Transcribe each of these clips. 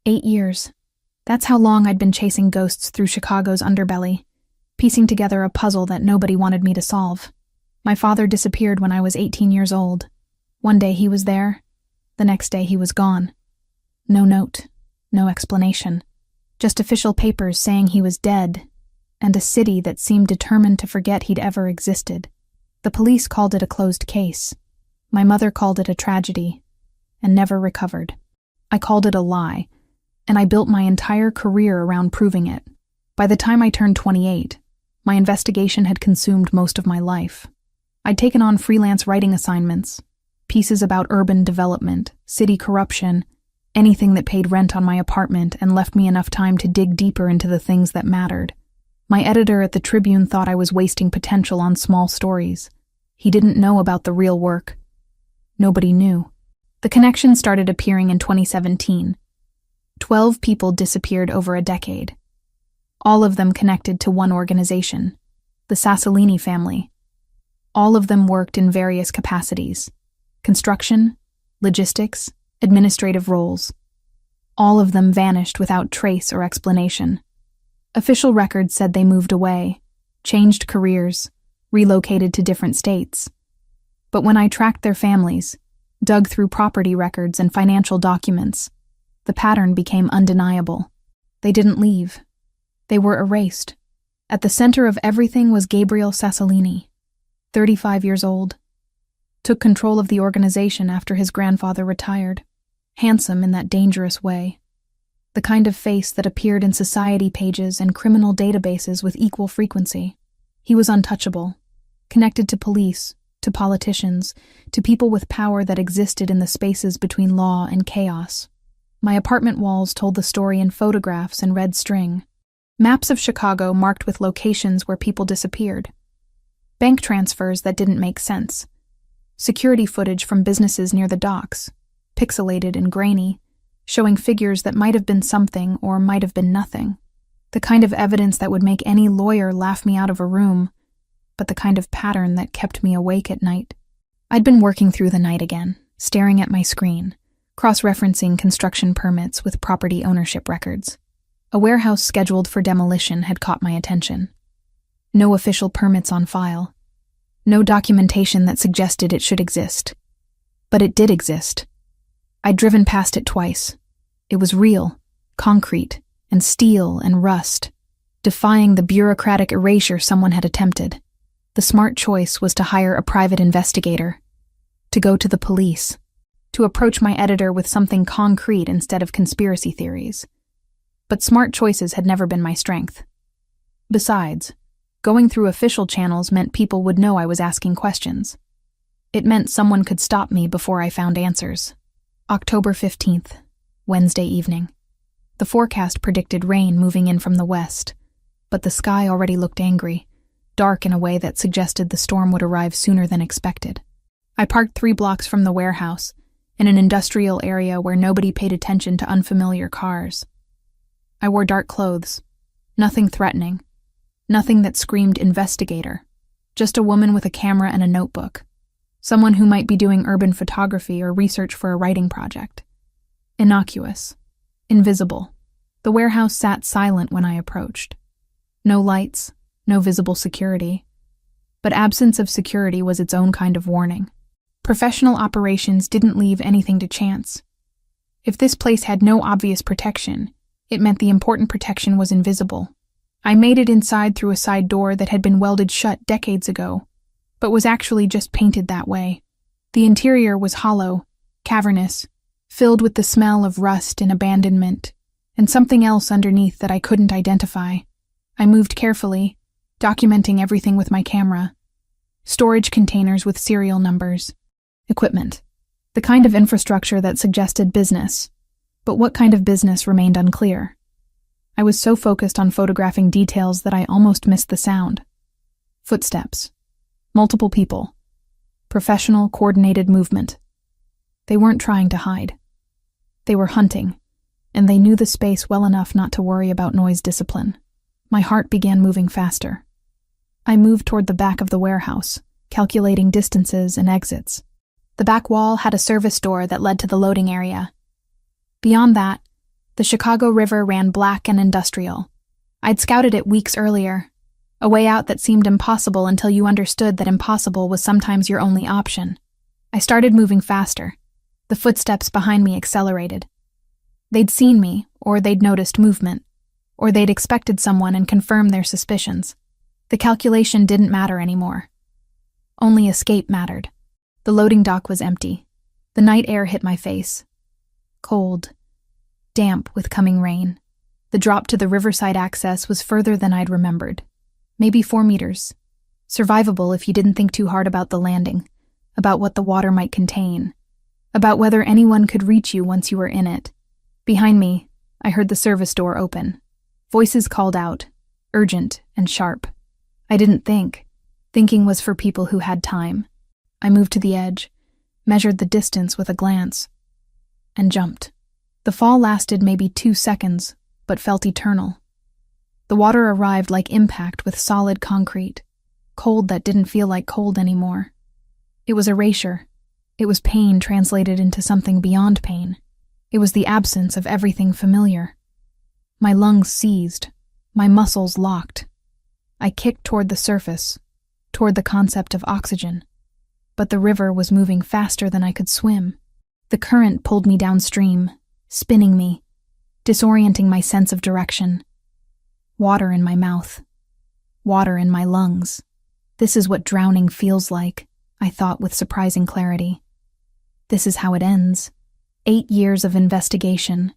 8 years. That's how long I'd been chasing ghosts through Chicago's underbelly, piecing together a puzzle that nobody wanted me to solve. My father disappeared when I was 18 years old. One day he was there, the next day he was gone. No note, no explanation. Just official papers saying he was dead, and a city that seemed determined to forget he'd ever existed. The police called it a closed case. My mother called it a tragedy, and never recovered. I called it a lie, and I built my entire career around proving it. By the time I turned 28, my investigation had consumed most of my life. I'd taken on freelance writing assignments, pieces about urban development, city corruption, anything that paid rent on my apartment and left me enough time to dig deeper into the things that mattered. My editor at the Tribune thought I was wasting potential on small stories. He didn't know about the real work. Nobody knew. The connection started appearing in 2017. 12 people disappeared over a decade. All of them connected to one organization, the Sassolini family. All of them worked in various capacities: construction, logistics, administrative roles. All of them vanished without trace or explanation. Official records said they moved away, changed careers, relocated to different states. But when I tracked their families, dug through property records and financial documents, the pattern became undeniable. They didn't leave. They were erased. At the center of everything was Gabriel Sassolini, 35 years old. Took control of the organization after his grandfather retired. Handsome in that dangerous way. The kind of face that appeared in society pages and criminal databases with equal frequency. He was untouchable, connected to police, to politicians, to people with power that existed in the spaces between law and chaos. My apartment walls told the story in photographs and red string. Maps of Chicago marked with locations where people disappeared. Bank transfers that didn't make sense. Security footage from businesses near the docks, pixelated and grainy, showing figures that might have been something or might have been nothing. The kind of evidence that would make any lawyer laugh me out of a room, but the kind of pattern that kept me awake at night. I'd been working through the night again, staring at my screen, cross-referencing construction permits with property ownership records. A warehouse scheduled for demolition had caught my attention. No official permits on file. No documentation that suggested it should exist. But it did exist. I'd driven past it twice. It was real, concrete, and steel and rust, defying the bureaucratic erasure someone had attempted. The smart choice was to hire a private investigator, to go to the police, to approach my editor with something concrete instead of conspiracy theories. But smart choices had never been my strength. Besides, going through official channels meant people would know I was asking questions. It meant someone could stop me before I found answers. October 15th, Wednesday evening. The forecast predicted rain moving in from the west, but the sky already looked angry, dark in a way that suggested the storm would arrive sooner than expected. I parked 3 blocks from the warehouse, in an industrial area where nobody paid attention to unfamiliar cars. I wore dark clothes, nothing threatening, nothing that screamed investigator, just a woman with a camera and a notebook, someone who might be doing urban photography or research for a writing project. Innocuous, invisible. The warehouse sat silent when I approached. No lights, no visible security. But absence of security was its own kind of warning. Professional operations didn't leave anything to chance. If this place had no obvious protection, it meant the important protection was invisible. I made it inside through a side door that had been welded shut decades ago, but was actually just painted that way. The interior was hollow, cavernous, filled with the smell of rust and abandonment, and something else underneath that I couldn't identify. I moved carefully, documenting everything with my camera. Storage containers with serial numbers. Equipment. The kind of infrastructure that suggested business. But what kind of business remained unclear. I was so focused on photographing details that I almost missed the sound. Footsteps. Multiple people. Professional, coordinated movement. They weren't trying to hide. They were hunting, and they knew the space well enough not to worry about noise discipline. My heart began moving faster. I moved toward the back of the warehouse, calculating distances and exits. The back wall had a service door that led to the loading area. Beyond that, The Chicago River ran black and industrial. I'd scouted it weeks earlier, a way out that seemed impossible until you understood that impossible was sometimes your only option. I started moving faster. The footsteps behind me accelerated. They'd seen me, or they'd noticed movement, or they'd expected someone and confirmed their suspicions. The calculation didn't matter anymore. Only escape mattered. The loading dock was empty. The night air hit my face. Cold. Damp with coming rain. The drop to the riverside access was further than I'd remembered. Maybe 4 meters. Survivable if you didn't think too hard about the landing, about what the water might contain, about whether anyone could reach you once you were in it. Behind me, I heard the service door open. Voices called out, urgent and sharp. I didn't think. Thinking was for people who had time. I moved to the edge, measured the distance with a glance, and jumped. The fall lasted maybe 2 seconds, but felt eternal. The water arrived like impact with solid concrete, cold that didn't feel like cold anymore. It was erasure. It was pain translated into something beyond pain. It was the absence of everything familiar. My lungs seized, my muscles locked. I kicked toward the surface, toward the concept of oxygen. But the river was moving faster than I could swim. The current pulled me downstream, spinning me, disorienting my sense of direction. Water in my mouth. Water in my lungs. This is what drowning feels like, I thought with surprising clarity. This is how it ends. 8 years of investigation,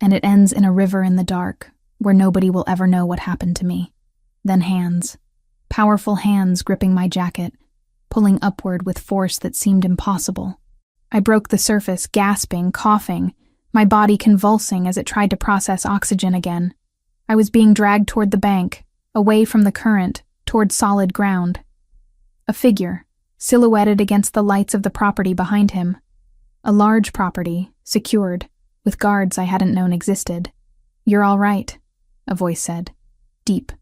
and it ends in a river in the dark, where nobody will ever know what happened to me. Then hands. Powerful hands gripping my jacket, pulling upward with force that seemed impossible. I broke the surface, gasping, coughing, my body convulsing as it tried to process oxygen again. I was being dragged toward the bank, away from the current, toward solid ground. A figure, silhouetted against the lights of the property behind him. A large property, secured, with guards I hadn't known existed. "You're all right," a voice said. Deep,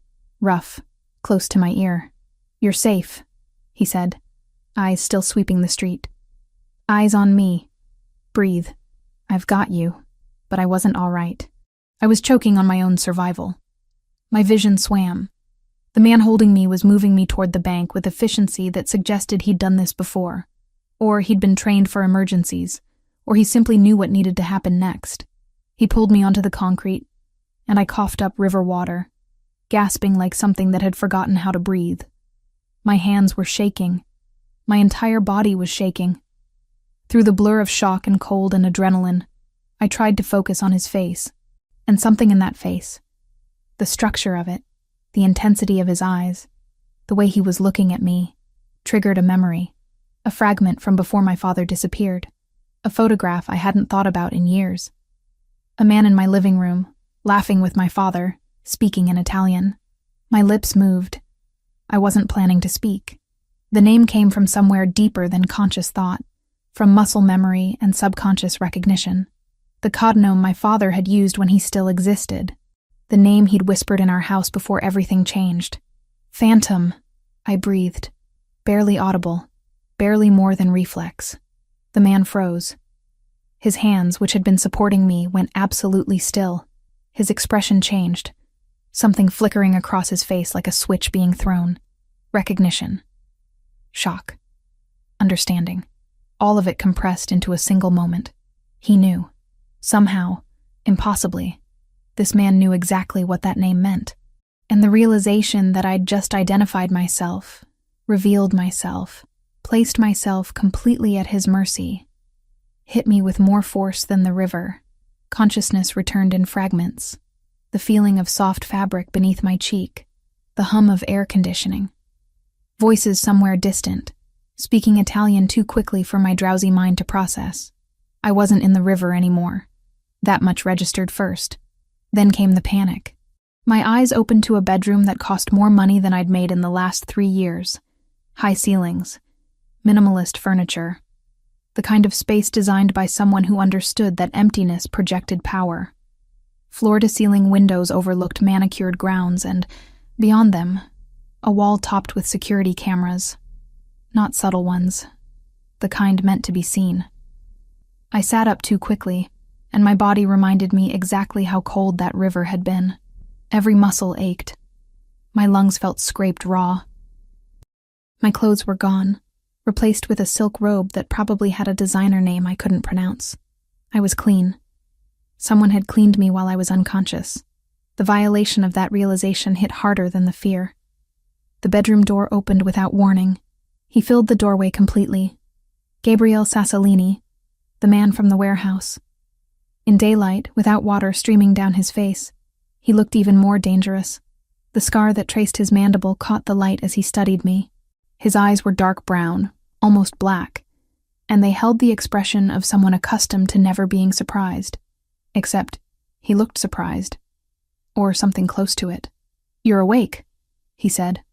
rough, close to my ear. "You're safe," he said, eyes still sweeping the street. "Eyes on me. Breathe. I've got you." But I wasn't all right. I was choking on my own survival. My vision swam. The man holding me was moving me toward the bank with efficiency that suggested he'd done this before, or he'd been trained for emergencies, or he simply knew what needed to happen next. He pulled me onto the concrete, and I coughed up river water, gasping like something that had forgotten how to breathe. My hands were shaking. My entire body was shaking. Through the blur of shock and cold and adrenaline, I tried to focus on his face, and something in that face, the structure of it, the intensity of his eyes, the way he was looking at me, triggered a memory, a fragment from before my father disappeared, a photograph I hadn't thought about in years. A man in my living room, laughing with my father, speaking in Italian. My lips moved. I wasn't planning to speak. The name came from somewhere deeper than conscious thought, from muscle memory and subconscious recognition. The cognomen my father had used when he still existed. The name he'd whispered in our house before everything changed. "Phantom," I breathed. Barely audible, barely more than reflex. The man froze. His hands, which had been supporting me, went absolutely still. His expression changed. Something flickering across his face like a switch being thrown. Recognition. Shock. Understanding. All of it compressed into a single moment. He knew. Somehow, impossibly, this man knew exactly what that name meant. And the realization that I'd just identified myself, revealed myself, placed myself completely at his mercy, hit me with more force than the river. Consciousness returned in fragments. The feeling of soft fabric beneath my cheek, the hum of air conditioning. Voices somewhere distant, speaking Italian too quickly for my drowsy mind to process. I wasn't in the river anymore. That much registered first. Then came the panic. My eyes opened to a bedroom that cost more money than I'd made in the last 3 years. High ceilings, minimalist furniture, the kind of space designed by someone who understood that emptiness projected power. Floor-to-ceiling windows overlooked manicured grounds, and, beyond them, a wall topped with security cameras. Not subtle ones, the kind meant to be seen. I sat up too quickly, and my body reminded me exactly how cold that river had been. Every muscle ached. My lungs felt scraped raw. My clothes were gone, replaced with a silk robe that probably had a designer name I couldn't pronounce. I was clean. Someone had cleaned me while I was unconscious. The violation of that realization hit harder than the fear. The bedroom door opened without warning. He filled the doorway completely. Gabriel Sassolini, the man from the warehouse. In daylight, without water streaming down his face, he looked even more dangerous. The scar that traced his mandible caught the light as he studied me. His eyes were dark brown, almost black, and they held the expression of someone accustomed to never being surprised. Except, he looked surprised. Or something close to it. "You're awake," he said.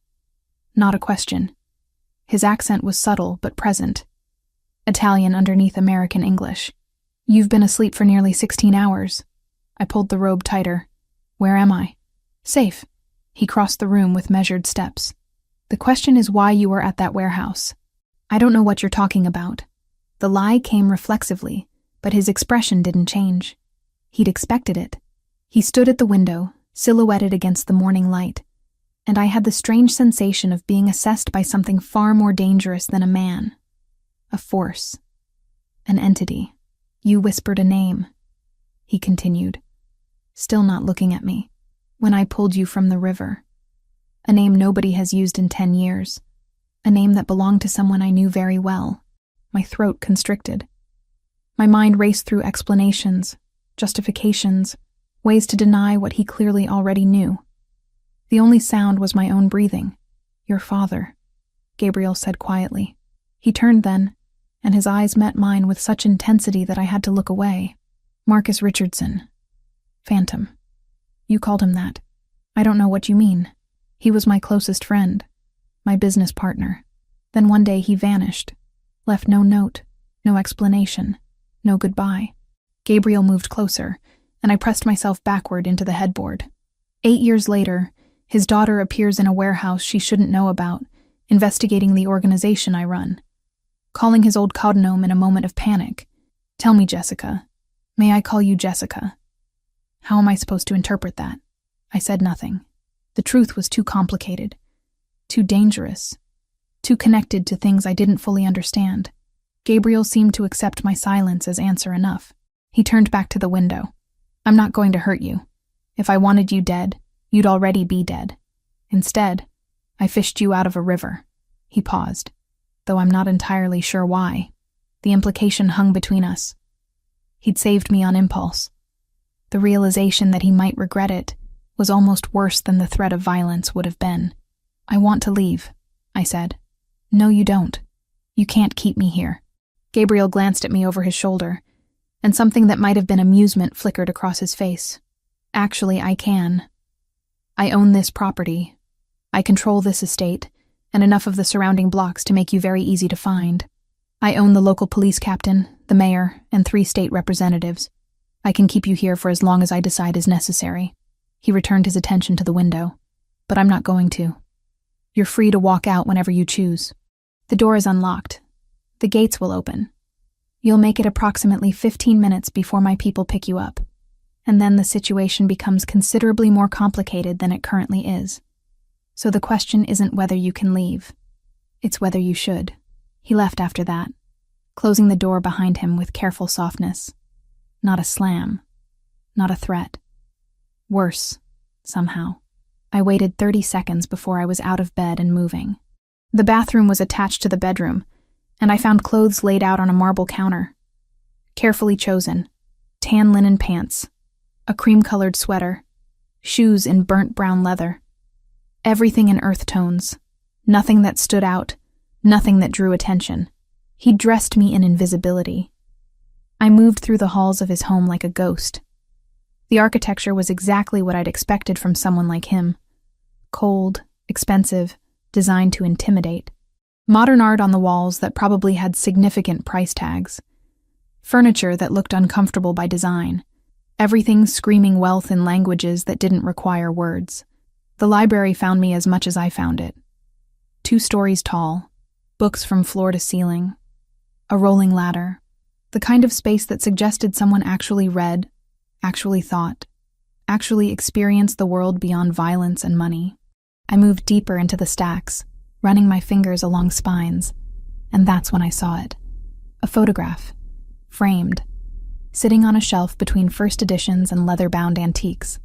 Not a question. His accent was subtle but present. Italian underneath American English. "You've been asleep for nearly 16 hours. I pulled the robe tighter. "Where am I?" "Safe." He crossed the room with measured steps. "The question is why you were at that warehouse." "I don't know what you're talking about." The lie came reflexively, but his expression didn't change. He'd expected it. He stood at the window, silhouetted against the morning light, and I had the strange sensation of being assessed by something far more dangerous than a man. A force. An entity. "You whispered a name," he continued, still not looking at me, "when I pulled you from the river. A name nobody has used in 10 years. A name that belonged to someone I knew very well." My throat constricted. My mind raced through explanations, justifications, ways to deny what he clearly already knew. The only sound was my own breathing. "Your father," Gabriel said quietly. He turned then, and his eyes met mine with such intensity that I had to look away. "Marcus Richardson. Phantom. You called him that. I don't know what you mean. He was my closest friend, my business partner. Then one day he vanished, left no note, no explanation, no goodbye." Gabriel moved closer, and I pressed myself backward into the headboard. 8 years later, his daughter appears in a warehouse she shouldn't know about, investigating the organization I run. Calling his old cognome in a moment of panic. "Tell me, Jessica. May I call you Jessica?" How am I supposed to interpret that? I said nothing. The truth was too complicated, too dangerous, too connected to things I didn't fully understand. Gabriel seemed to accept my silence as answer enough. He turned back to the window. "I'm not going to hurt you. If I wanted you dead, you'd already be dead. Instead, I fished you out of a river." He paused, though I'm not entirely sure why. The implication hung between us. He'd saved me on impulse. The realization that he might regret it was almost worse than the threat of violence would have been. "I want to leave," I said. "No, you don't. You can't keep me here." Gabriel glanced at me over his shoulder, and something that might have been amusement flickered across his face. "Actually, I can. I own this property. I control this estate, and enough of the surrounding blocks to make you very easy to find. I own the local police captain, the mayor, and 3 state representatives. I can keep you here for as long as I decide is necessary." He returned his attention to the window. "But I'm not going to. You're free to walk out whenever you choose. The door is unlocked. The gates will open. You'll make it approximately 15 minutes before my people pick you up, and then the situation becomes considerably more complicated than it currently is. So the question isn't whether you can leave. It's whether you should." He left after that, closing the door behind him with careful softness. Not a slam. Not a threat. Worse, somehow. I waited 30 seconds before I was out of bed and moving. The bathroom was attached to the bedroom, and I found clothes laid out on a marble counter. Carefully chosen. Tan linen pants, a cream-colored sweater, shoes in burnt brown leather. Everything in earth tones. Nothing that stood out, nothing that drew attention. He dressed me in invisibility. I moved through the halls of his home like a ghost. The architecture was exactly what I'd expected from someone like him. Cold, expensive, designed to intimidate. Modern art on the walls that probably had significant price tags. Furniture that looked uncomfortable by design. Everything screaming wealth in languages that didn't require words. The library found me as much as I found it. 2 stories tall, books from floor to ceiling, a rolling ladder, The kind of space that suggested someone actually read, actually thought, actually experienced the world beyond violence and money. I moved deeper into the stacks, running my fingers along spines, and that's when I saw it. A photograph, framed, sitting on a shelf between first editions and leather-bound antiques.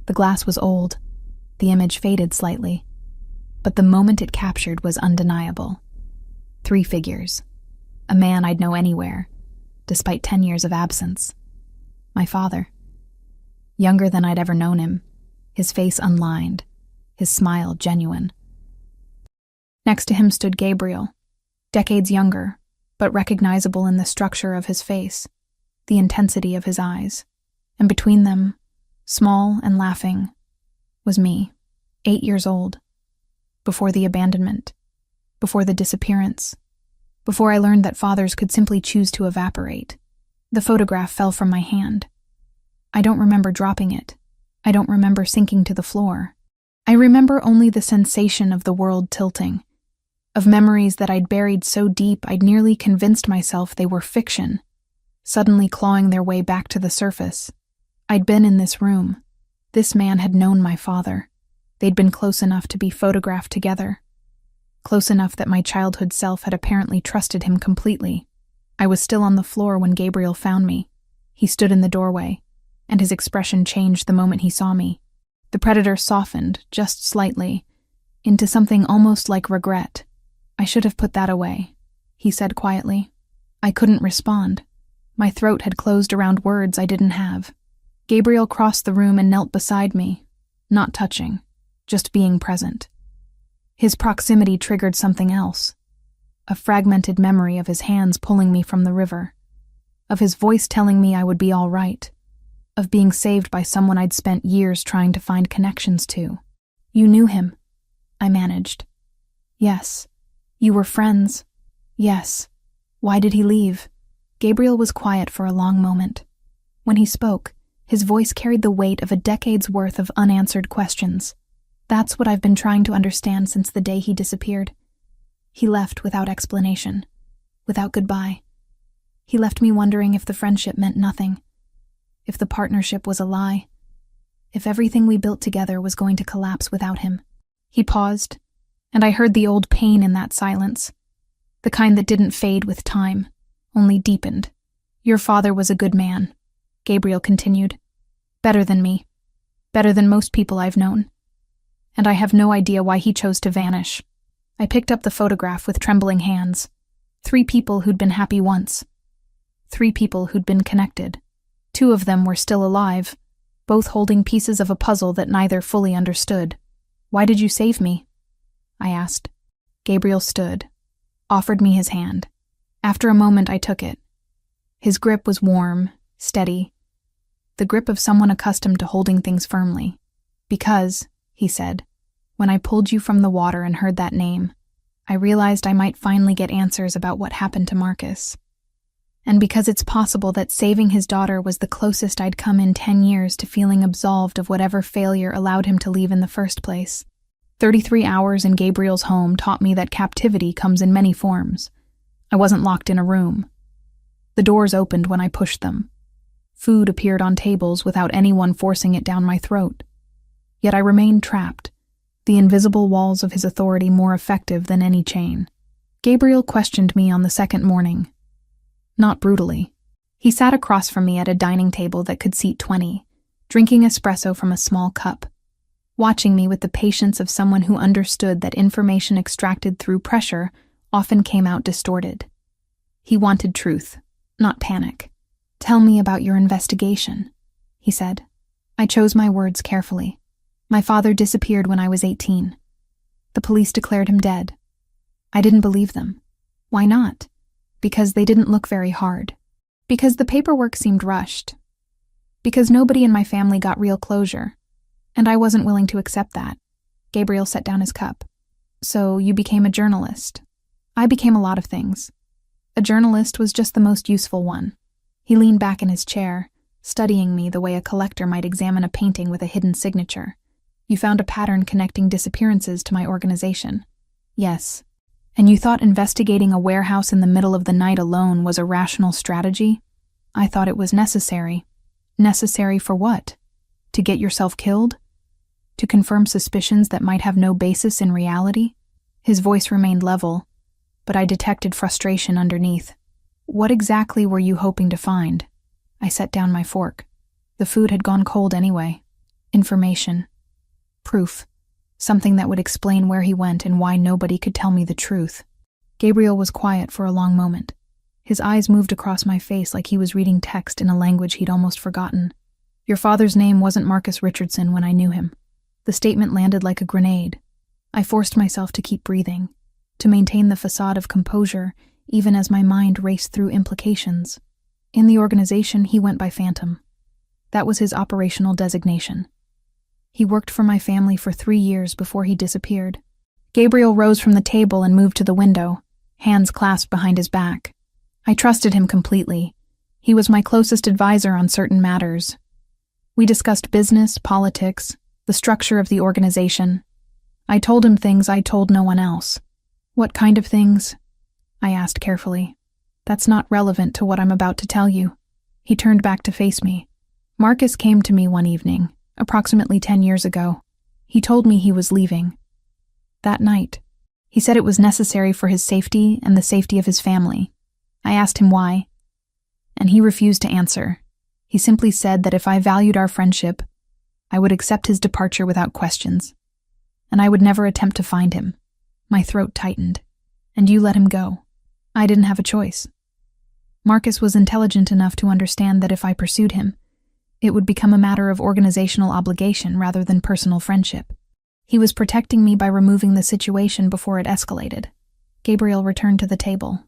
The glass was old, the image faded slightly, but the moment it captured was undeniable. 3 figures. A man I'd know anywhere, despite 10 years of absence. My father. Younger than I'd ever known him, his face unlined, his smile genuine. Next to him stood Gabriel, decades younger, but recognizable in the structure of his face, the intensity of his eyes. And between them, small and laughing, was me, 8 years old, before the abandonment, before the disappearance, before I learned that fathers could simply choose to evaporate. The photograph fell from my hand. I don't remember dropping it. I don't remember sinking to the floor. I remember only the sensation of the world tilting, of memories that I'd buried so deep I'd nearly convinced myself they were fiction, suddenly clawing their way back to the surface. I'd been in this room. This man had known my father. They'd been close enough to be photographed together. Close enough that my childhood self had apparently trusted him completely. I was still on the floor when Gabriel found me. He stood in the doorway, and his expression changed the moment he saw me. The predator softened, just slightly, into something almost like regret. "I should have put that away," he said quietly. I couldn't respond. My throat had closed around words I didn't have. Gabriel crossed the room and knelt beside me, not touching, just being present. His proximity triggered something else, a fragmented memory of his hands pulling me from the river, of his voice telling me I would be all right, of being saved by someone I'd spent years trying to find connections to. "You knew him," I managed. "Yes." "You were friends." "Yes." "Why did he leave?" Gabriel was quiet for a long moment. When he spoke, his voice carried the weight of a decade's worth of unanswered questions. "That's what I've been trying to understand since the day he disappeared. He left without explanation, without goodbye. He left me wondering if the friendship meant nothing, if the partnership was a lie, if everything we built together was going to collapse without him." He paused, and I heard the old pain in that silence, the kind that didn't fade with time, only deepened. "Your father was a good man," Gabriel continued. "Better than me, better than most people I've known. And I have no idea why he chose to vanish." I picked up the photograph with trembling hands. 3 people who'd been happy once. 3 people who'd been connected. 2 of them were still alive, both holding pieces of a puzzle that neither fully understood. "Why did you save me?" I asked. Gabriel stood, offered me his hand. After a moment I took it. His grip was warm, steady, the grip of someone accustomed to holding things firmly. "Because," he said, "when I pulled you from the water and heard that name, I realized I might finally get answers about what happened to Marcus. And because it's possible that saving his daughter was the closest I'd come in 10 years to feeling absolved of whatever failure allowed him to leave in the first place. 33 hours in Gabriel's home taught me that captivity comes in many forms. I wasn't locked in a room. The doors opened when I pushed them. Food appeared on tables without anyone forcing it down my throat. Yet I remained trapped, the invisible walls of his authority more effective than any chain. Gabriel questioned me on the second morning. Not brutally. He sat across from me at a dining table that could seat 20, drinking espresso from a small cup, watching me with the patience of someone who understood that information extracted through pressure often came out distorted. He wanted truth, not panic. "Tell me about your investigation," he said. I chose my words carefully. "My father disappeared when I was 18. The police declared him dead. I didn't believe them. Why not? Because they didn't look very hard. Because the paperwork seemed rushed. Because nobody in my family got real closure. And I wasn't willing to accept that." Gabriel set down his cup. "So you became a journalist." "I became a lot of things. A journalist was just the most useful one." He leaned back in his chair, studying me the way a collector might examine a painting with a hidden signature. "You found a pattern connecting disappearances to my organization." "Yes. And you thought investigating a warehouse in the middle of the night alone was a rational strategy? I thought it was necessary. Necessary for what? To get yourself killed? To confirm suspicions that might have no basis in reality? His voice remained level, but I detected frustration underneath. What exactly were you hoping to find? I set down my fork. The food had gone cold anyway. Information. Proof. Something that would explain where he went and why nobody could tell me the truth. Gabriel was quiet for a long moment. His eyes moved across my face like he was reading text in a language he'd almost forgotten. Your father's name wasn't Marcus Richardson when I knew him. The statement landed like a grenade. I forced myself to keep breathing, to maintain the facade of composure, even as my mind raced through implications. In the organization, he went by Phantom. That was his operational designation. He worked for my family for 3 years before he disappeared. Gabriel rose from the table and moved to the window, hands clasped behind his back. I trusted him completely. He was my closest advisor on certain matters. We discussed business, politics, the structure of the organization. I told him things I told no one else. What kind of things? I asked carefully. That's not relevant to what I'm about to tell you. He turned back to face me. Marcus came to me one evening, approximately 10 years ago. He told me he was leaving. That night, he said it was necessary for his safety and the safety of his family. I asked him why, and he refused to answer. He simply said that if I valued our friendship, I would accept his departure without questions, and I would never attempt to find him. My throat tightened. And you let him go. I didn't have a choice. Marcus was intelligent enough to understand that if I pursued him, it would become a matter of organizational obligation rather than personal friendship. He was protecting me by removing the situation before it escalated. Gabriel returned to the table.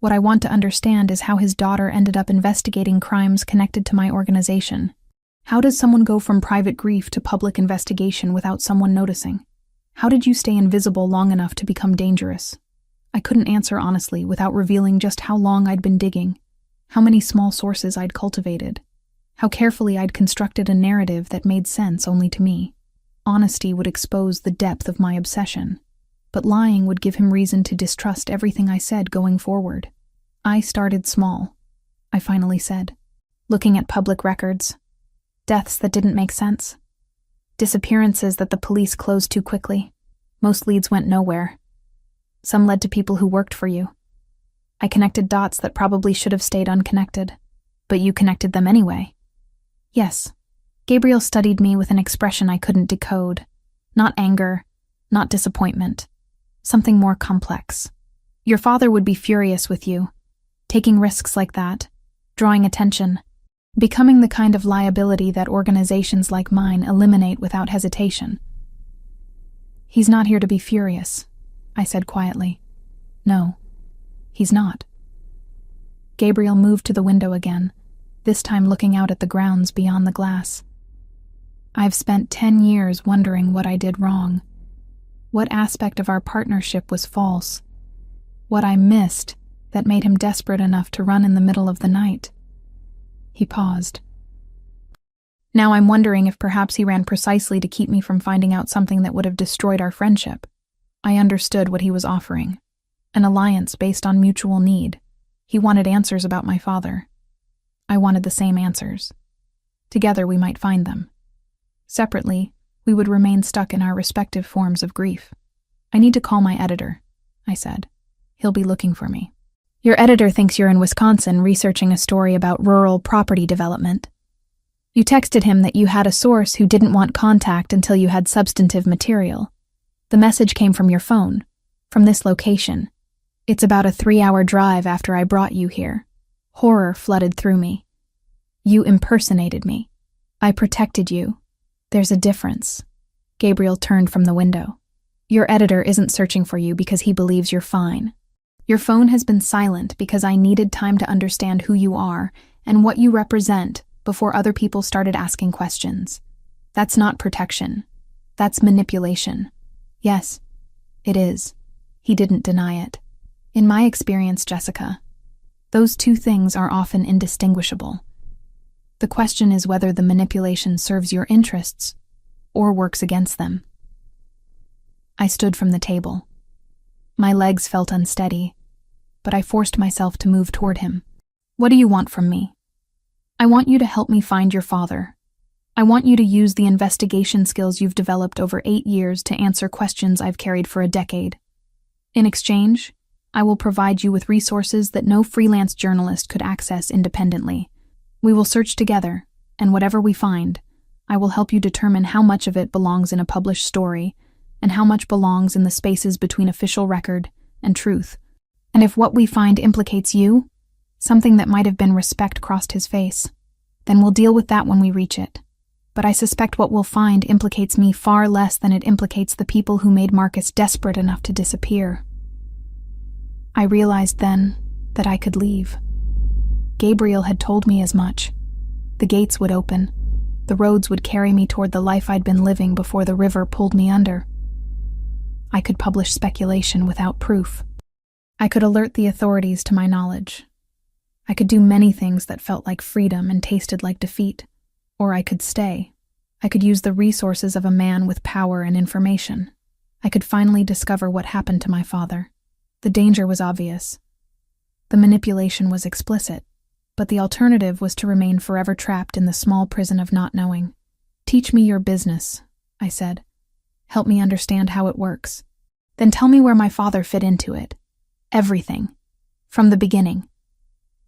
What I want to understand is how his daughter ended up investigating crimes connected to my organization. How does someone go from private grief to public investigation without someone noticing? How did you stay invisible long enough to become dangerous? I couldn't answer honestly without revealing just how long I'd been digging, how many small sources I'd cultivated, how carefully I'd constructed a narrative that made sense only to me. Honesty would expose the depth of my obsession, but lying would give him reason to distrust everything I said going forward. I started small, I finally said, looking at public records, deaths that didn't make sense, disappearances that the police closed too quickly. Most leads went nowhere. Some led to people who worked for you. I connected dots that probably should have stayed unconnected, but you connected them anyway. Yes. Gabriel studied me with an expression I couldn't decode. Not anger, not disappointment. Something more complex. Your father would be furious with you, taking risks like that, drawing attention, becoming the kind of liability that organizations like mine eliminate without hesitation. He's not here to be furious, I said quietly. No, he's not. Gabriel moved to the window again, this time looking out at the grounds beyond the glass. I've spent 10 years wondering what I did wrong. What aspect of our partnership was false? What I missed that made him desperate enough to run in the middle of the night? He paused. Now I'm wondering if perhaps he ran precisely to keep me from finding out something that would have destroyed our friendship. I understood what he was offering. An alliance based on mutual need. He wanted answers about my father. I wanted the same answers. Together we might find them. Separately, we would remain stuck in our respective forms of grief. I need to call my editor, I said. He'll be looking for me. Your editor thinks you're in Wisconsin researching a story about rural property development. You texted him that you had a source who didn't want contact until you had substantive material. The message came from your phone, from this location. It's about a 3-hour drive after I brought you here. Horror flooded through me. You impersonated me. I protected you. There's a difference. Gabriel turned from the window. Your editor isn't searching for you because he believes you're fine. Your phone has been silent because I needed time to understand who you are and what you represent before other people started asking questions. That's not protection. That's manipulation. Yes, it is. He didn't deny it. In my experience, Jessica, those two things are often indistinguishable. The question is whether the manipulation serves your interests or works against them. I stood from the table. My legs felt unsteady, but I forced myself to move toward him. "What do you want from me?" "I want you to help me find your father. I want you to use the investigation skills you've developed over 8 years to answer questions I've carried for a decade. In exchange, I will provide you with resources that no freelance journalist could access independently. We will search together, and whatever we find, I will help you determine how much of it belongs in a published story and how much belongs in the spaces between official record and truth. And if what we find implicates you, something that might have been respect crossed his face, then we'll deal with that when we reach it. But I suspect what we'll find implicates me far less than it implicates the people who made Marcus desperate enough to disappear." I realized then that I could leave. Gabriel had told me as much. The gates would open. The roads would carry me toward the life I'd been living before the river pulled me under. I could publish speculation without proof. I could alert the authorities to my knowledge. I could do many things that felt like freedom and tasted like defeat. Or I could stay. I could use the resources of a man with power and information. I could finally discover what happened to my father. The danger was obvious. The manipulation was explicit, but the alternative was to remain forever trapped in the small prison of not knowing. "Teach me your business," I said. "Help me understand how it works. Then tell me where my father fit into it. Everything. From the beginning."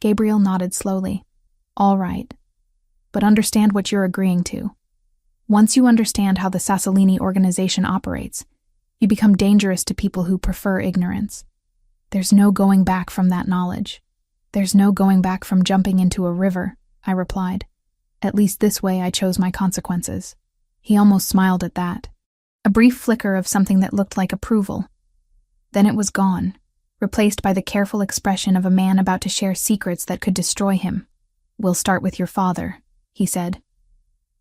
Gabriel nodded slowly. "All right. But understand what you're agreeing to. Once you understand how the Sassolini organization operates, you become dangerous to people who prefer ignorance. There's no going back from that knowledge. There's no going back from jumping into a river," I replied. "At least this way I chose my consequences." He almost smiled at that. A brief flicker of something that looked like approval. Then it was gone, replaced by the careful expression of a man about to share secrets that could destroy him. "We'll start with your father," he said,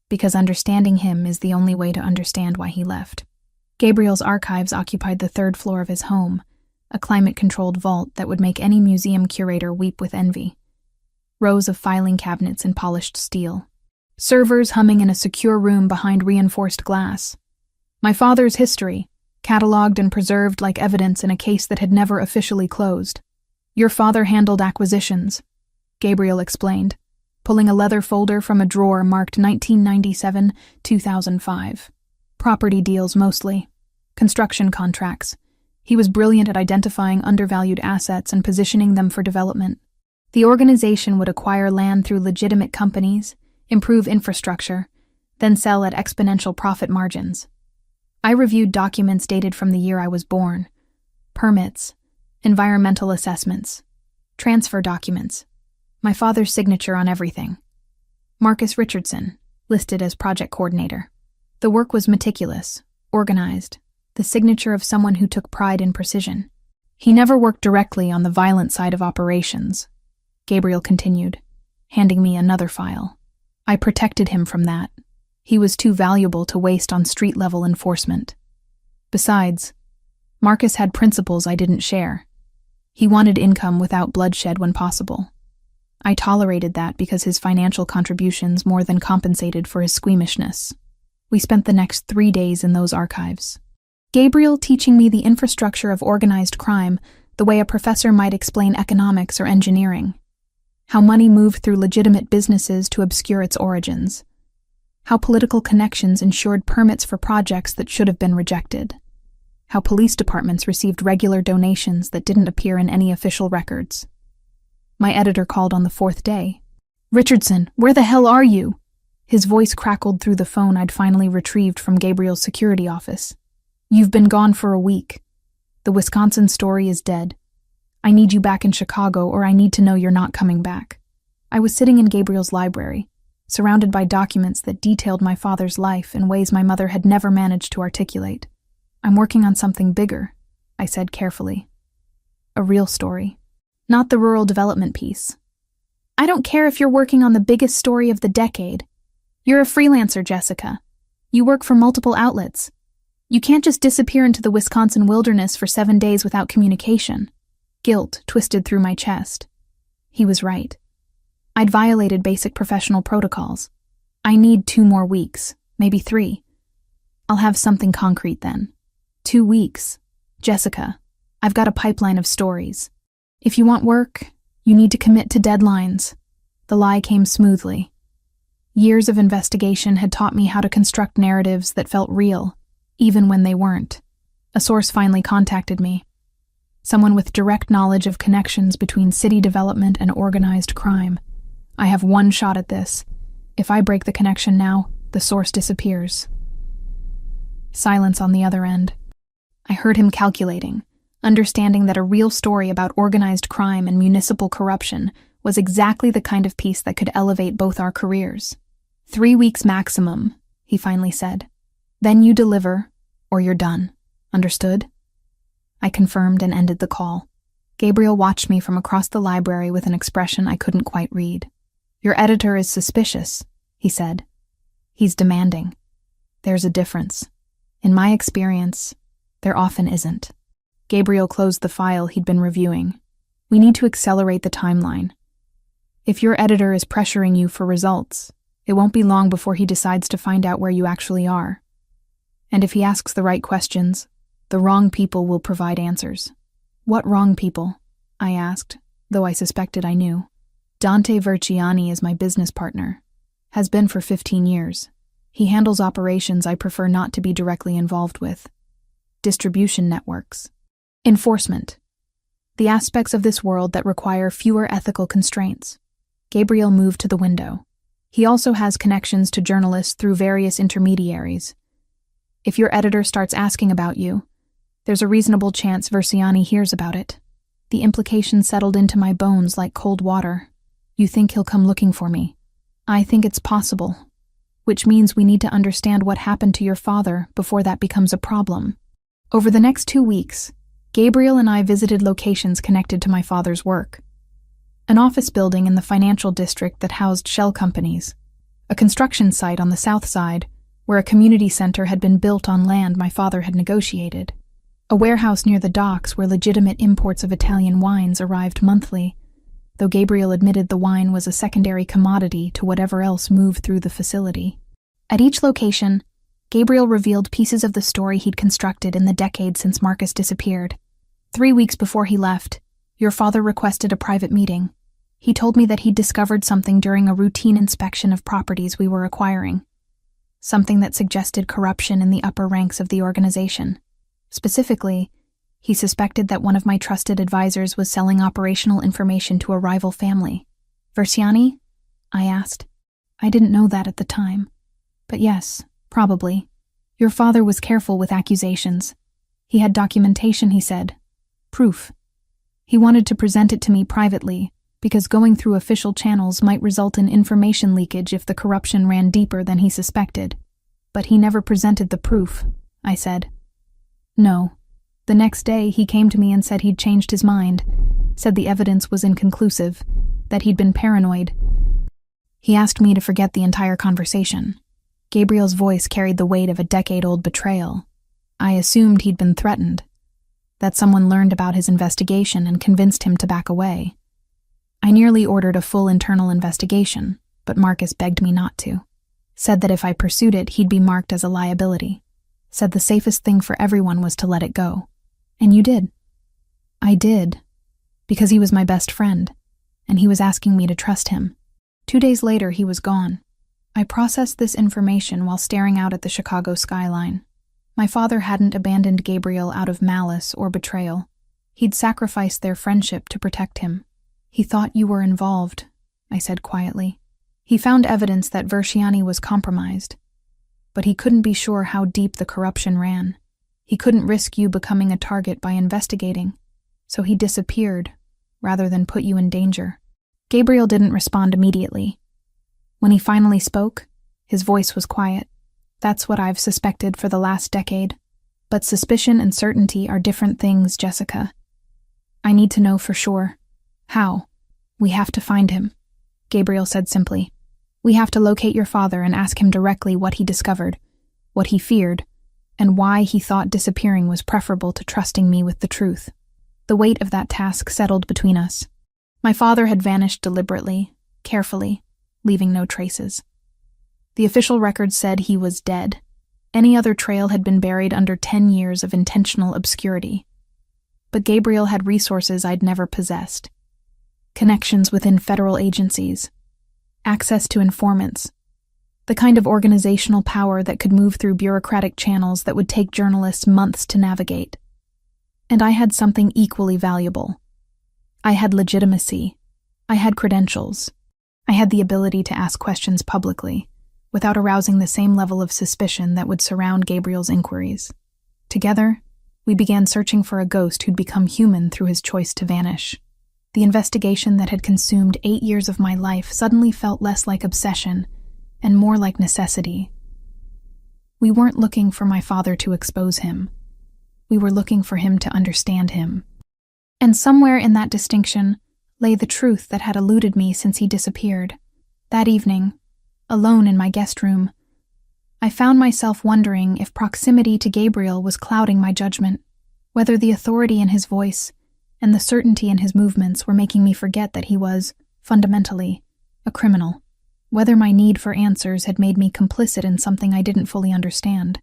"because understanding him is the only way to understand why he left." Gabriel's archives occupied the 3rd floor of his home, a climate-controlled vault that would make any museum curator weep with envy. Rows of filing cabinets in polished steel. Servers humming in a secure room behind reinforced glass. My father's history, catalogued and preserved like evidence in a case that had never officially closed. "Your father handled acquisitions," Gabriel explained, pulling a leather folder from a drawer marked 1997-2005. "Property deals mostly. Construction contracts. He was brilliant at identifying undervalued assets and positioning them for development. The organization would acquire land through legitimate companies, improve infrastructure, then sell at exponential profit margins. I reviewed documents dated from the year I was born. Permits, environmental assessments, transfer documents. My father's signature on everything. Marcus Richardson, listed as project coordinator. The work was meticulous, organized, the signature of someone who took pride in precision. He never worked directly on the violent side of operations," Gabriel continued, handing me another file. "I protected him from that. He was too valuable to waste on street-level enforcement. Besides, Marcus had principles I didn't share. He wanted income without bloodshed when possible. I tolerated that because his financial contributions more than compensated for his squeamishness." We spent the next 3 days in those archives. Gabriel teaching me the infrastructure of organized crime the way a professor might explain economics or engineering. How money moved through legitimate businesses to obscure its origins. How political connections ensured permits for projects that should have been rejected. How police departments received regular donations that didn't appear in any official records. My editor called on the 4th day. "Richardson, where the hell are you?" His voice crackled through the phone I'd finally retrieved from Gabriel's security office. "You've been gone for a week. The Wisconsin story is dead. I need you back in Chicago, or I need to know you're not coming back." I was sitting in Gabriel's library, surrounded by documents that detailed my father's life in ways my mother had never managed to articulate. "I'm working on something bigger," I said carefully. "A real story. Not the rural development piece." "I don't care if you're working on the biggest story of the decade. You're a freelancer, Jessica. You work for multiple outlets. You can't just disappear into the Wisconsin wilderness for 7 days without communication." Guilt twisted through my chest. He was right. I'd violated basic professional protocols. I need 2 more weeks, maybe 3. I'll have something concrete then. 2 weeks. Jessica, I've got a pipeline of stories. If you want work, you need to commit to deadlines. The lie came smoothly. Years of investigation had taught me how to construct narratives that felt real, even when they weren't. A source finally contacted me. Someone with direct knowledge of connections between city development and organized crime. I have one shot at this. If I break the connection now, the source disappears. Silence on the other end. I heard him calculating, understanding that a real story about organized crime and municipal corruption was exactly the kind of piece that could elevate both our careers. 3 weeks maximum, he finally said. Then you deliver, or you're done. Understood? I confirmed and ended the call. Gabriel watched me from across the library with an expression I couldn't quite read. Your editor is suspicious, he said. He's demanding. There's a difference. In my experience, there often isn't. Gabriel closed the file he'd been reviewing. We need to accelerate the timeline. If your editor is pressuring you for results, it won't be long before he decides to find out where you actually are. And if he asks the right questions, the wrong people will provide answers. What wrong people? I asked, though I suspected I knew. Dante Verciani is my business partner. Has been for 15 years. He handles operations I prefer not to be directly involved with. Distribution networks. Enforcement. The aspects of this world that require fewer ethical constraints. Gabriel moved to the window. He also has connections to journalists through various intermediaries. If your editor starts asking about you, there's a reasonable chance Verciani hears about it. The implication settled into my bones like cold water. You think he'll come looking for me? I think it's possible. Which means we need to understand what happened to your father before that becomes a problem. Over the next 2 weeks, Gabriel and I visited locations connected to my father's work. An office building in the financial district that housed shell companies. A construction site on the south side, where a community center had been built on land my father had negotiated. A warehouse near the docks where legitimate imports of Italian wines arrived monthly, though Gabriel admitted the wine was a secondary commodity to whatever else moved through the facility. At each location, Gabriel revealed pieces of the story he'd constructed in the decade since Marcus disappeared. 3 weeks before he left, your father requested a private meeting. He told me that he'd discovered something during a routine inspection of properties we were acquiring. Something that suggested corruption in the upper ranks of the organization. Specifically, he suspected that one of my trusted advisors was selling operational information to a rival family. Verciani? I asked. I didn't know that at the time. But yes, probably. Your father was careful with accusations. He had documentation, he said. Proof. He wanted to present it to me privately, because going through official channels might result in information leakage if the corruption ran deeper than he suspected. But he never presented the proof, I said. No. The next day, he came to me and said he'd changed his mind, said the evidence was inconclusive, that he'd been paranoid. He asked me to forget the entire conversation. Gabriel's voice carried the weight of a decade-old betrayal. I assumed he'd been threatened, that someone learned about his investigation and convinced him to back away. I nearly ordered a full internal investigation, but Marcus begged me not to. Said that if I pursued it, he'd be marked as a liability. Said the safest thing for everyone was to let it go. And you did. I did, because he was my best friend, and he was asking me to trust him. 2 days later, he was gone. I processed this information while staring out at the Chicago skyline. My father hadn't abandoned Gabriel out of malice or betrayal. He'd sacrificed their friendship to protect him. He thought you were involved, I said quietly. He found evidence that Verciani was compromised, but he couldn't be sure how deep the corruption ran. He couldn't risk you becoming a target by investigating, so he disappeared rather than put you in danger. Gabriel didn't respond immediately. When he finally spoke, his voice was quiet. That's what I've suspected for the last decade. But suspicion and certainty are different things, Jessica. I need to know for sure. How? We have to find him, Gabriel said simply. We have to locate your father and ask him directly what he discovered, what he feared, and why he thought disappearing was preferable to trusting me with the truth. The weight of that task settled between us. My father had vanished deliberately, carefully, leaving no traces. The official record said he was dead. Any other trail had been buried under 10 years of intentional obscurity. But Gabriel had resources I'd never possessed. Connections within federal agencies, access to informants, the kind of organizational power that could move through bureaucratic channels that would take journalists months to navigate. And I had something equally valuable. I had legitimacy. I had credentials. I had the ability to ask questions publicly, without arousing the same level of suspicion that would surround Gabriel's inquiries. Together, we began searching for a ghost who'd become human through his choice to vanish. The investigation that had consumed 8 years of my life suddenly felt less like obsession and more like necessity. We weren't looking for my father to expose him. We were looking for him to understand him. And somewhere in that distinction lay the truth that had eluded me since he disappeared. That evening, alone in my guest room, I found myself wondering if proximity to Gabriel was clouding my judgment, whether the authority in his voice and the certainty in his movements were making me forget that he was, fundamentally, a criminal, whether my need for answers had made me complicit in something I didn't fully understand.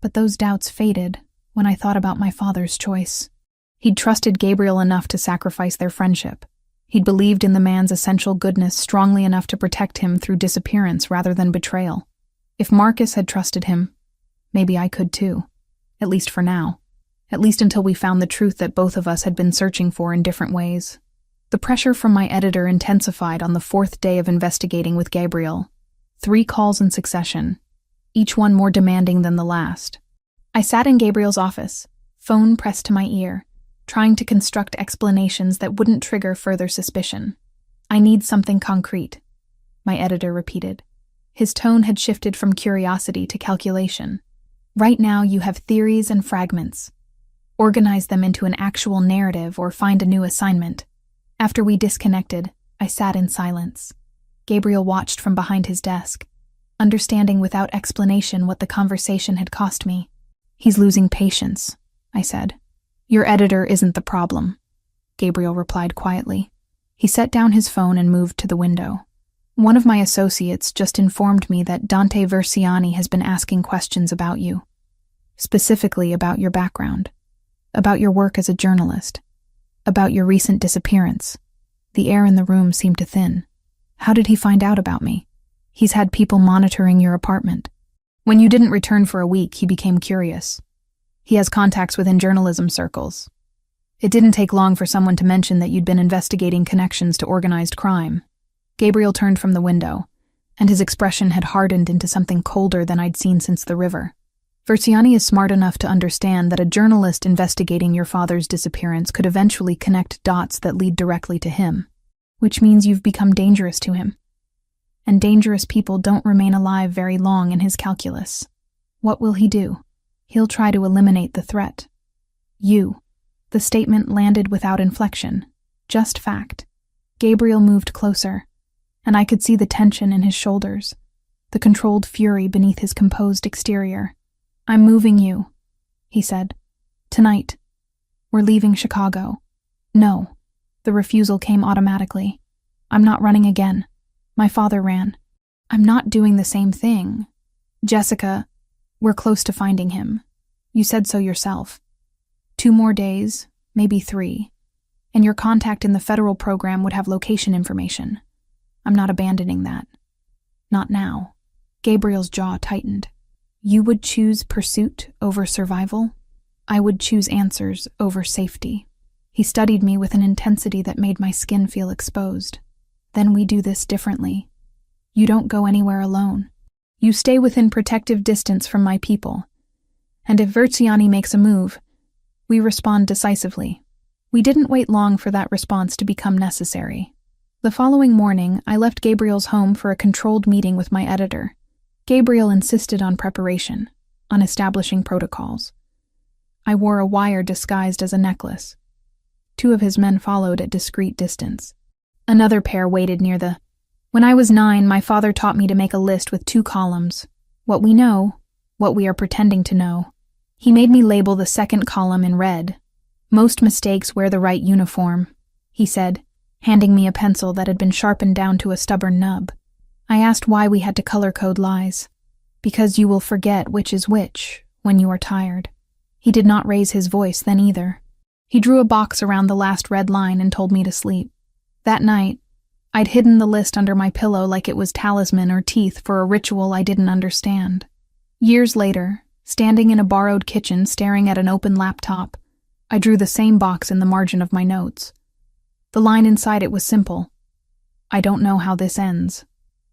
But those doubts faded when I thought about my father's choice. He'd trusted Gabriel enough to sacrifice their friendship. He'd believed in the man's essential goodness strongly enough to protect him through disappearance rather than betrayal. If Marcus had trusted him, maybe I could too. At least for now. At least until we found the truth that both of us had been searching for in different ways. The pressure from my editor intensified on the 4th day of investigating with Gabriel. 3 calls in succession, each one more demanding than the last. I sat in Gabriel's office, phone pressed to my ear, trying to construct explanations that wouldn't trigger further suspicion. "I need something concrete," my editor repeated. His tone had shifted from curiosity to calculation. "Right now you have theories and fragments. Organize them into an actual narrative or find a new assignment." After we disconnected, I sat in silence. Gabriel watched from behind his desk, understanding without explanation what the conversation had cost me. "He's losing patience," I said. "Your editor isn't the problem," Gabriel replied quietly. He set down his phone and moved to the window. "One of my associates just informed me that Dante Versiani has been asking questions about you. Specifically about your background, about your work as a journalist, about your recent disappearance." The air in the room seemed to thin. "How did he find out about me?" "He's had people monitoring your apartment. When you didn't return for a week, he became curious. He has contacts within journalism circles. It didn't take long for someone to mention that you'd been investigating connections to organized crime." Gabriel turned from the window, and his expression had hardened into something colder than I'd seen since the river. "Versiani is smart enough to understand that a journalist investigating your father's disappearance could eventually connect dots that lead directly to him, which means you've become dangerous to him. And dangerous people don't remain alive very long in his calculus. What will he do? He'll try to eliminate the threat. You." The statement landed without inflection, just fact. Gabriel moved closer, and I could see the tension in his shoulders, the controlled fury beneath his composed exterior. "I'm moving you," he said. "Tonight. We're leaving Chicago." "No." The refusal came automatically. "I'm not running again. My father ran. I'm not doing the same thing. Jessica, we're close to finding him. You said so yourself. 2 more days, maybe 3, and your contact in the federal program would have location information. I'm not abandoning that. Not now." Gabriel's jaw tightened. "You would choose pursuit over survival? I would choose answers over safety." He studied me with an intensity that made my skin feel exposed. "Then we do this differently. You don't go anywhere alone. You stay within protective distance from my people. And if Versiani makes a move, we respond decisively." We didn't wait long for that response to become necessary. The following morning, I left Gabriel's home for a controlled meeting with my editor. Gabriel insisted on preparation, on establishing protocols. I wore a wire disguised as a necklace. 2 of his men followed at discreet distance. Another pair waited near the... When I was 9, my father taught me to make a list with 2 columns. What we know, what we are pretending to know. He made me label the 2nd column in red. "Most mistakes wear the right uniform," he said, handing me a pencil that had been sharpened down to a stubborn nub. I asked why we had to color code lies. "Because you will forget which is which when you are tired." He did not raise his voice then either. He drew a box around the last red line and told me to sleep. That night, I'd hidden the list under my pillow like it was talisman or teeth for a ritual I didn't understand. Years later, standing in a borrowed kitchen staring at an open laptop, I drew the same box in the margin of my notes. The line inside it was simple. I don't know how this ends.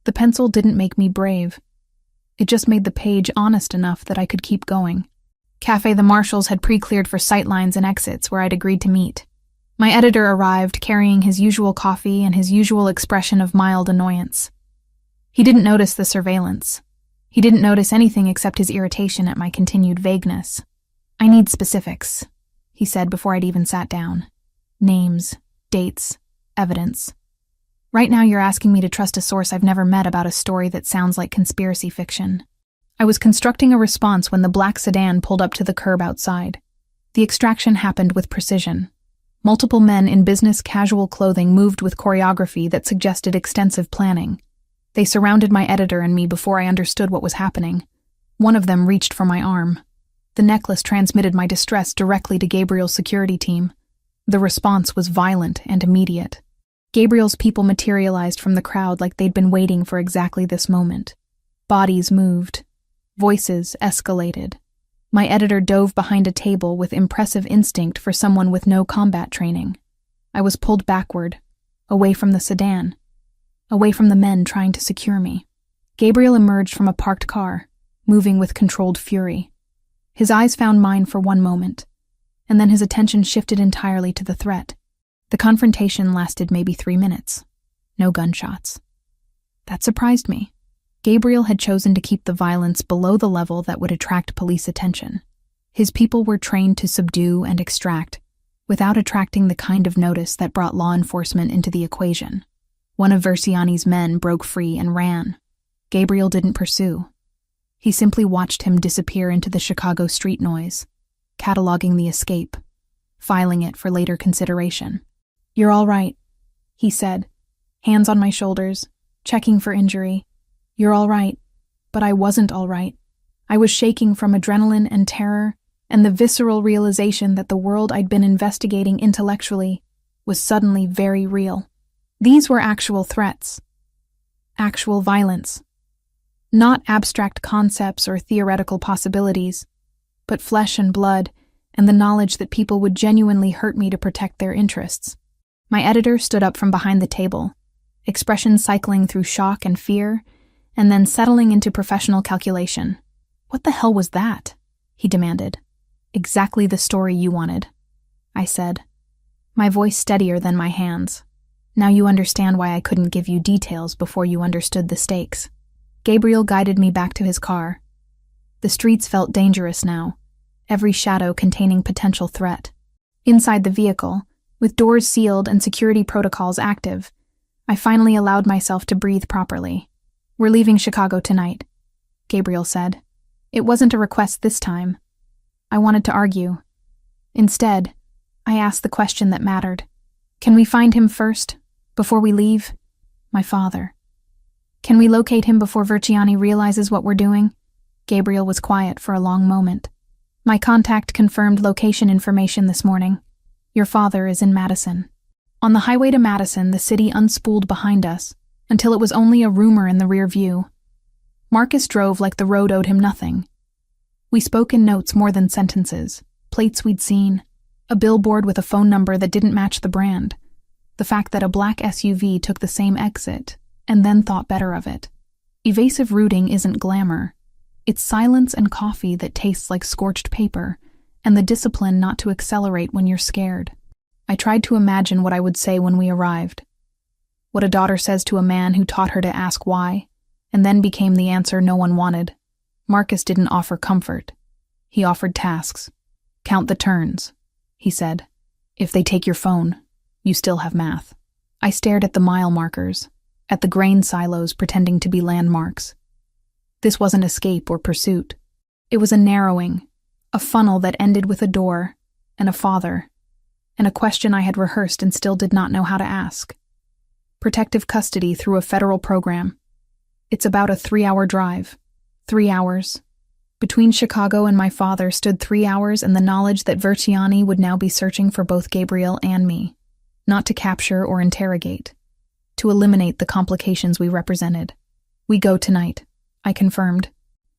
The pencil didn't make me brave. It just made the page honest enough that I could keep going. Cafe The Marshalls had pre-cleared for sightlines and exits where I'd agreed to meet. My editor arrived carrying his usual coffee and his usual expression of mild annoyance. He didn't notice the surveillance. He didn't notice anything except his irritation at my continued vagueness. "I need specifics," he said before I'd even sat down. "Names, dates, evidence. Right now you're asking me to trust a source I've never met about a story that sounds like conspiracy fiction." I was constructing a response when the black sedan pulled up to the curb outside. The extraction happened with precision. Multiple men in business casual clothing moved with choreography that suggested extensive planning. They surrounded my editor and me before I understood what was happening. One of them reached for my arm. The necklace transmitted my distress directly to Gabriel's security team. The response was violent and immediate. Gabriel's people materialized from the crowd like they'd been waiting for exactly this moment. Bodies moved. Voices escalated. My editor dove behind a table with impressive instinct for someone with no combat training. I was pulled backward, away from the sedan, away from the men trying to secure me. Gabriel emerged from a parked car, moving with controlled fury. His eyes found mine for one moment, and then his attention shifted entirely to the threat. The confrontation lasted maybe 3 minutes. No gunshots. That surprised me. Gabriel had chosen to keep the violence below the level that would attract police attention. His people were trained to subdue and extract, without attracting the kind of notice that brought law enforcement into the equation. One of Versiani's men broke free and ran. Gabriel didn't pursue. He simply watched him disappear into the Chicago street noise, cataloging the escape, filing it for later consideration. "You're all right," he said, hands on my shoulders, checking for injury. "You're all right." But I wasn't all right. I was shaking from adrenaline and terror, and the visceral realization that the world I'd been investigating intellectually was suddenly very real. These were actual threats. Actual violence. Not abstract concepts or theoretical possibilities, but flesh and blood, and the knowledge that people would genuinely hurt me to protect their interests. My editor stood up from behind the table, expressions cycling through shock and fear, and then settling into professional calculation. "What the hell was that?" he demanded. "Exactly the story you wanted," I said, my voice steadier than my hands. "Now you understand why I couldn't give you details before you understood the stakes." Gabriel guided me back to his car. The streets felt dangerous now, every shadow containing potential threat. Inside the vehicle, with doors sealed and security protocols active, I finally allowed myself to breathe properly. "We're leaving Chicago tonight," Gabriel said. It wasn't a request this time. I wanted to argue. Instead, I asked the question that mattered. "Can we find him first, before we leave?" "My father." "Can we locate him before Versiani realizes what we're doing?" Gabriel was quiet for a long moment. "My contact confirmed location information this morning. Your father is in Madison." On the highway to Madison, the city unspooled behind us, until it was only a rumor in the rear view. Marcus drove like the road owed him nothing. We spoke in notes more than sentences, plates we'd seen, a billboard with a phone number that didn't match the brand, the fact that a black SUV took the same exit, and then thought better of it. Evasive rooting isn't glamour. It's silence and coffee that tastes like scorched paper, and the discipline not to accelerate when you're scared. I tried to imagine what I would say when we arrived. What a daughter says to a man who taught her to ask why, and then became the answer no one wanted. Marcus didn't offer comfort. He offered tasks. "Count the turns," he said. "If they take your phone, you still have math." I stared at the mile markers, at the grain silos pretending to be landmarks. This wasn't escape or pursuit. It was a narrowing, a funnel that ended with a door, and a father, and a question I had rehearsed and still did not know how to ask. Protective custody through a federal program. It's about a 3-hour drive. 3 hours. Between Chicago and my father stood 3 hours and the knowledge that Verciani would now be searching for both Gabriel and me, not to capture or interrogate, to eliminate the complications we represented. "We go tonight," I confirmed.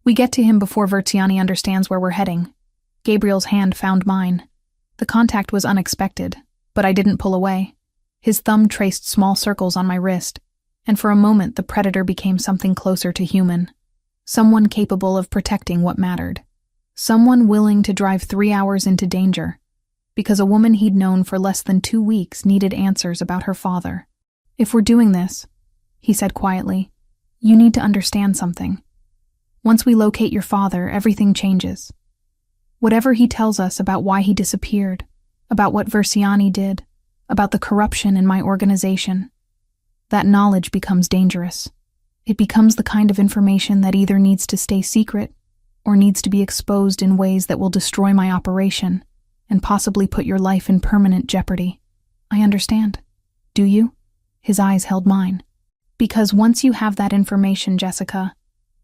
"We get to him before Verciani understands where we're heading." Gabriel's hand found mine. The contact was unexpected, but I didn't pull away. His thumb traced small circles on my wrist, and for a moment the predator became something closer to human. Someone capable of protecting what mattered. Someone willing to drive 3 hours into danger, because a woman he'd known for less than 2 weeks needed answers about her father. "If we're doing this," he said quietly, "you need to understand something. Once we locate your father, everything changes. Whatever he tells us about why he disappeared, about what Verciani did, about the corruption in my organization, that knowledge becomes dangerous. It becomes the kind of information that either needs to stay secret or needs to be exposed in ways that will destroy my operation and possibly put your life in permanent jeopardy. I understand. Do you?" His eyes held mine. "Because once you have that information, Jessica,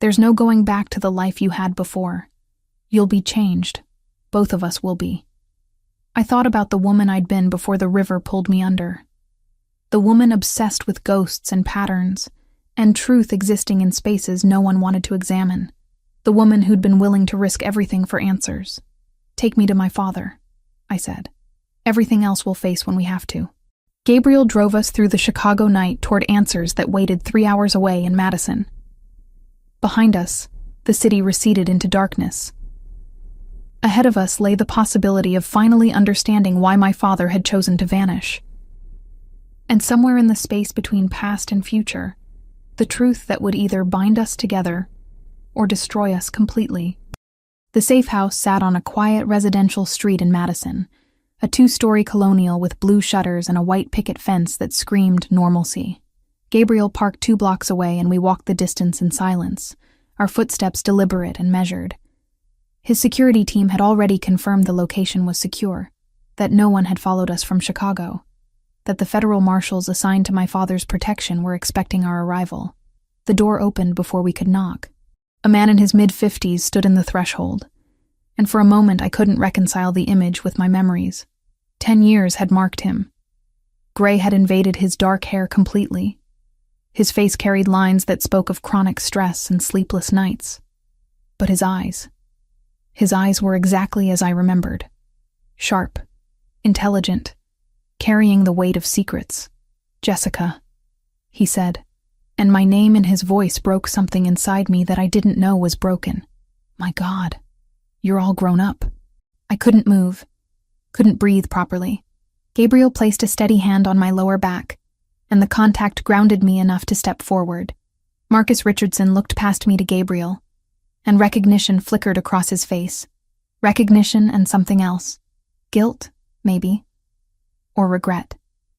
there's no going back to the life you had before. You'll be changed. Both of us will be." I thought about the woman I'd been before the river pulled me under. The woman obsessed with ghosts and patterns, and truth existing in spaces no one wanted to examine. The woman who'd been willing to risk everything for answers. "Take me to my father," I said. "Everything else we'll face when we have to." Gabriel drove us through the Chicago night toward answers that waited 3 hours away in Madison. Behind us, the city receded into darkness. Ahead of us lay the possibility of finally understanding why my father had chosen to vanish. And somewhere in the space between past and future, the truth that would either bind us together or destroy us completely. The safe house sat on a quiet residential street in Madison, a 2-story colonial with blue shutters and a white picket fence that screamed normalcy. Gabriel parked 2 blocks away and we walked the distance in silence, our footsteps deliberate and measured. His security team had already confirmed the location was secure, that no one had followed us from Chicago, that the federal marshals assigned to my father's protection were expecting our arrival. The door opened before we could knock. A man in his mid-50s stood in the threshold, and for a moment I couldn't reconcile the image with my memories. 10 years had marked him. Gray had invaded his dark hair completely. His face carried lines that spoke of chronic stress and sleepless nights. But his eyes were exactly as I remembered. Sharp, intelligent, carrying the weight of secrets. "Jessica," he said, and my name in his voice broke something inside me that I didn't know was broken. "My God, you're all grown up." I couldn't move, couldn't breathe properly. Gabriel placed a steady hand on my lower back, and the contact grounded me enough to step forward. Marcus Richardson looked past me to Gabriel, and recognition flickered across his face. Recognition and something else. Guilt, maybe. Or regret.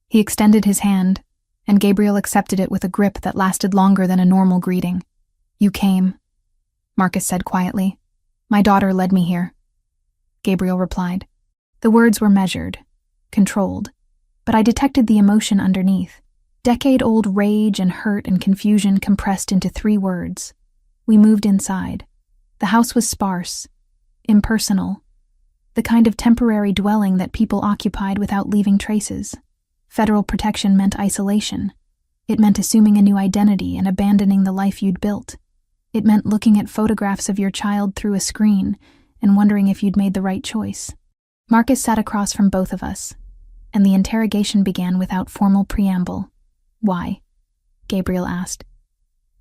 He extended his hand, and Gabriel accepted it with a grip that lasted longer than a normal greeting. "You came," Marcus said quietly. "My daughter led me here," Gabriel replied. The words were measured, controlled, but I detected the emotion underneath. Decade-old rage and hurt and confusion compressed into 3 words. We moved inside. The house was sparse, impersonal, the kind of temporary dwelling that people occupied without leaving traces. Federal protection meant isolation. It meant assuming a new identity and abandoning the life you'd built. It meant looking at photographs of your child through a screen and wondering if you'd made the right choice. Marcus sat across from both of us, and the interrogation began without formal preamble. "Why?" Gabriel asked.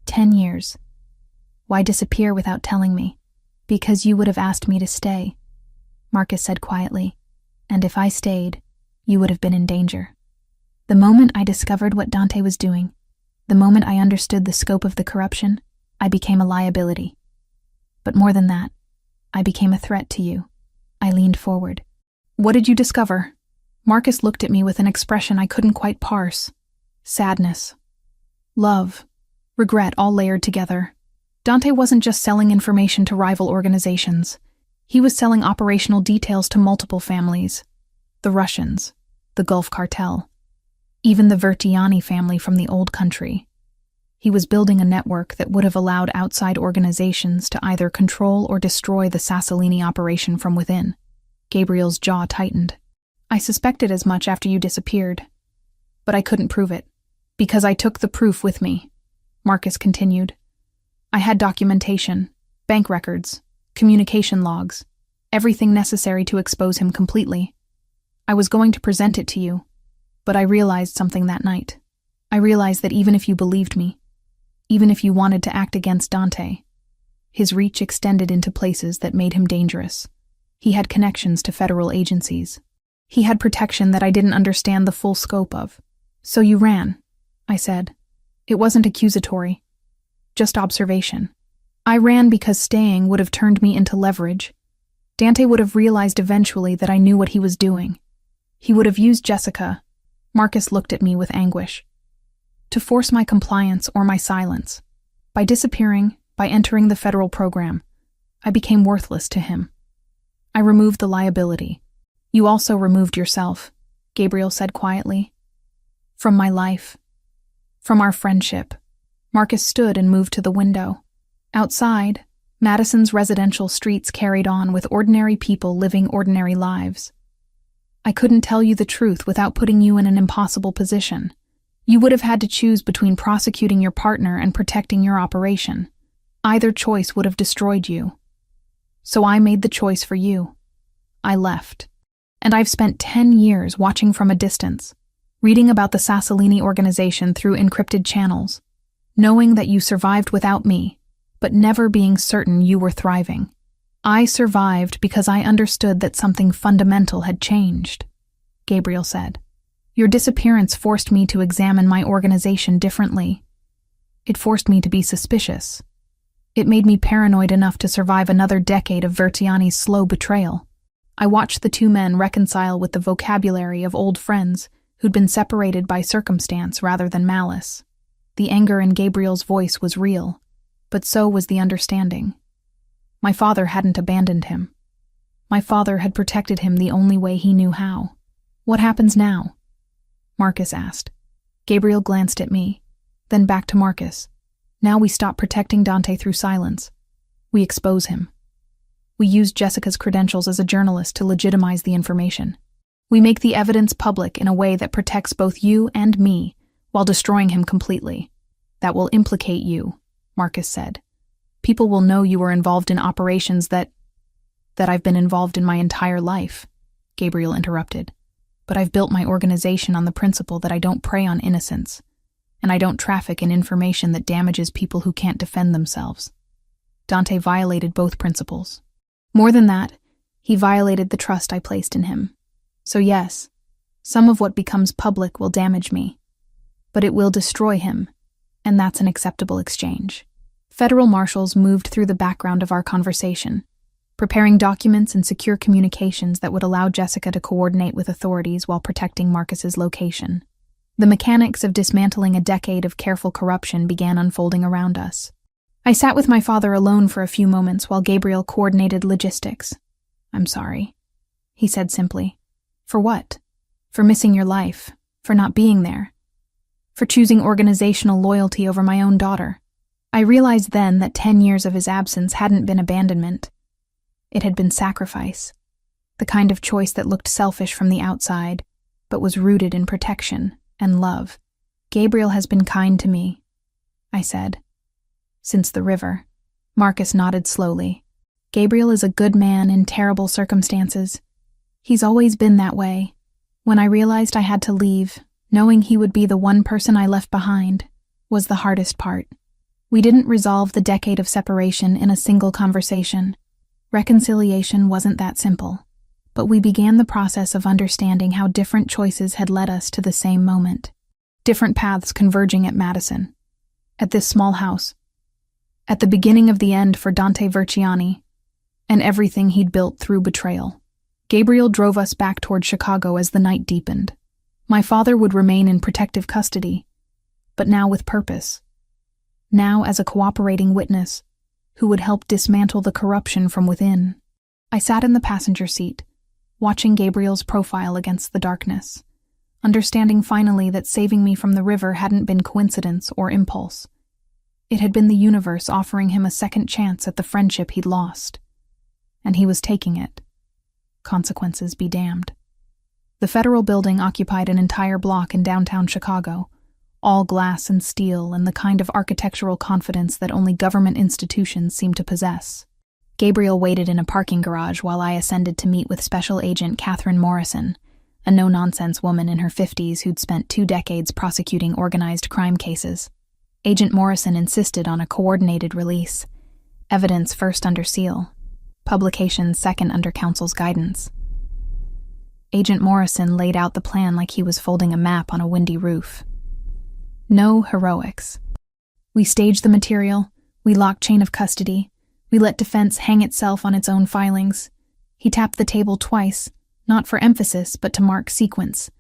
10 years. "Why disappear without telling me?" "Because you would have asked me to stay," Marcus said quietly, "and if I stayed, you would have been in danger." The moment I discovered what Dante was doing, the moment I understood the scope of the corruption, I became a liability. But more than that, I became a threat to you. I leaned forward. "What did you discover?" Marcus looked at me with an expression I couldn't quite parse. Sadness, love, regret all layered together. Dante wasn't just selling information to rival organizations. He was selling operational details to multiple families. The Russians, the Gulf Cartel, even the Verciani family from the old country. He was building a network that would have allowed outside organizations to either control or destroy the Sassolini operation from within. Gabriel's jaw tightened. I suspected as much after you disappeared, but I couldn't prove it, because I took the proof with me, Marcus continued. I had documentation, bank records, communication logs, everything necessary to expose him completely. I was going to present it to you, but I realized something that night. I realized that even if you believed me, even if you wanted to act against Dante, his reach extended into places that made him dangerous. He had connections to federal agencies. He had protection that I didn't understand the full scope of. So you ran, I said. It wasn't accusatory, just observation. I ran because staying would have turned me into leverage. Dante would have realized eventually that I knew what he was doing. He would have used Jessica. Marcus looked at me with anguish. To force my compliance or my silence. By disappearing, by entering the federal program, I became worthless to him. I removed the liability. You also removed yourself, Gabriel said quietly. From my life. From our friendship. Marcus stood and moved to the window. Outside, Madison's residential streets carried on with ordinary people living ordinary lives. I couldn't tell you the truth without putting you in an impossible position. You would have had to choose between prosecuting your partner and protecting your operation. Either choice would have destroyed you. So I made the choice for you. I left. And I've spent 10 years watching from a distance, reading about the Sassolini organization through encrypted channels, knowing that you survived without me, but never being certain you were thriving. I survived because I understood that something fundamental had changed, Gabriel said. Your disappearance forced me to examine my organization differently. It forced me to be suspicious. It made me paranoid enough to survive another decade of Vertiani's slow betrayal. I watched the two men reconcile with the vocabulary of old friends who'd been separated by circumstance rather than malice. The anger in Gabriel's voice was real, but so was the understanding. My father hadn't abandoned him. My father had protected him the only way he knew how. What happens now? Marcus asked. Gabriel glanced at me, then back to Marcus. Now we stop protecting Dante through silence. We expose him. We use Jessica's credentials as a journalist to legitimize the information. We make the evidence public in a way that protects both you and me, while destroying him completely. That will implicate you, Marcus said. People will know you were involved in operations that I've been involved in my entire life, Gabriel interrupted. But I've built my organization on the principle that I don't prey on innocents, and I don't traffic in information that damages people who can't defend themselves. Dante violated both principles. More than that, he violated the trust I placed in him. So yes, some of what becomes public will damage me, but it will destroy him, and that's an acceptable exchange. Federal marshals moved through the background of our conversation, preparing documents and secure communications that would allow Jessica to coordinate with authorities while protecting Marcus's location. The mechanics of dismantling a decade of careful corruption began unfolding around us. I sat with my father alone for a few moments while Gabriel coordinated logistics. I'm sorry, he said simply. For what? For missing your life, for not being there, for choosing organizational loyalty over my own daughter. I realized then that 10 years of his absence hadn't been abandonment. It had been sacrifice, the kind of choice that looked selfish from the outside, but was rooted in protection and love. Gabriel has been kind to me, I said. Since the river. Marcus nodded slowly. Gabriel is a good man in terrible circumstances. He's always been that way. When I realized I had to leave, knowing he would be the one person I left behind, was the hardest part. We didn't resolve the decade of separation in a single conversation. Reconciliation wasn't that simple, but we began the process of understanding how different choices had led us to the same moment. Different paths converging at Madison, at this small house, at the beginning of the end for Dante Verciani, and everything he'd built through betrayal. Gabriel drove us back toward Chicago as the night deepened. My father would remain in protective custody, but now with purpose. Now as a cooperating witness who would help dismantle the corruption from within. I sat in the passenger seat, watching Gabriel's profile against the darkness, understanding finally that saving me from the river hadn't been coincidence or impulse. It had been the universe offering him a second chance at the friendship he'd lost. And he was taking it. Consequences be damned. The federal building occupied an entire block in downtown Chicago, all glass and steel and the kind of architectural confidence that only government institutions seem to possess. Gabriel waited in a parking garage while I ascended to meet with Special Agent Catherine Morrison, a no-nonsense woman in her 50s who'd spent 2 decades prosecuting organized crime cases. Agent Morrison insisted on a coordinated release, evidence first under seal, publication second under counsel's guidance. Agent Morrison laid out the plan like he was folding a map on a windy roof. No heroics. We staged the material, we locked chain of custody, we let defense hang itself on its own filings. He tapped the table twice, not for emphasis but to mark sequence.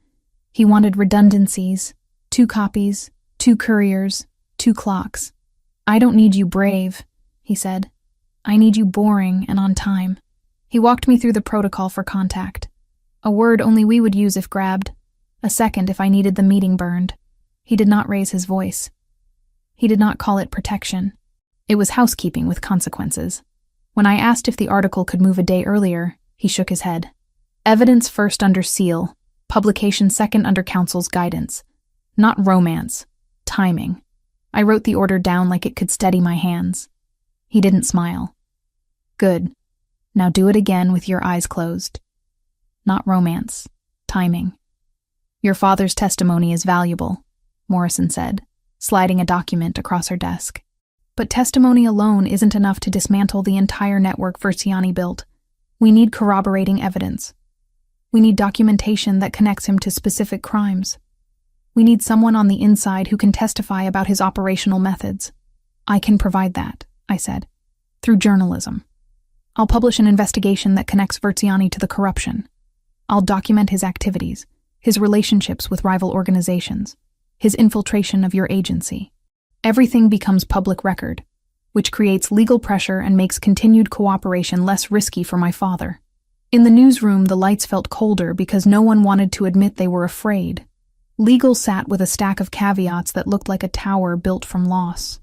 He wanted redundancies, 2 copies, 2 couriers, 2 clocks. I don't need you brave, he said. I need you boring and on time. He walked me through the protocol for contact. A word only we would use if grabbed, a second if I needed the meeting burned. He did not raise his voice. He did not call it protection. It was housekeeping with consequences. When I asked if the article could move a day earlier, he shook his head. Evidence first under seal, publication second under counsel's guidance. Not romance, timing. I wrote the order down like it could steady my hands. He didn't smile. Good. Now do it again with your eyes closed. Not romance, timing. Your father's testimony is valuable, Morrison said, sliding a document across her desk. But testimony alone isn't enough to dismantle the entire network Versiani built. We need corroborating evidence. We need documentation that connects him to specific crimes. We need someone on the inside who can testify about his operational methods. I can provide that, I said, through journalism. I'll publish an investigation that connects Versiani to the corruption. I'll document his activities, his relationships with rival organizations, his infiltration of your agency. Everything becomes public record, which creates legal pressure and makes continued cooperation less risky for my father. In the newsroom, the lights felt colder because no one wanted to admit they were afraid. Legal sat with a stack of caveats that looked like a tower built from loss.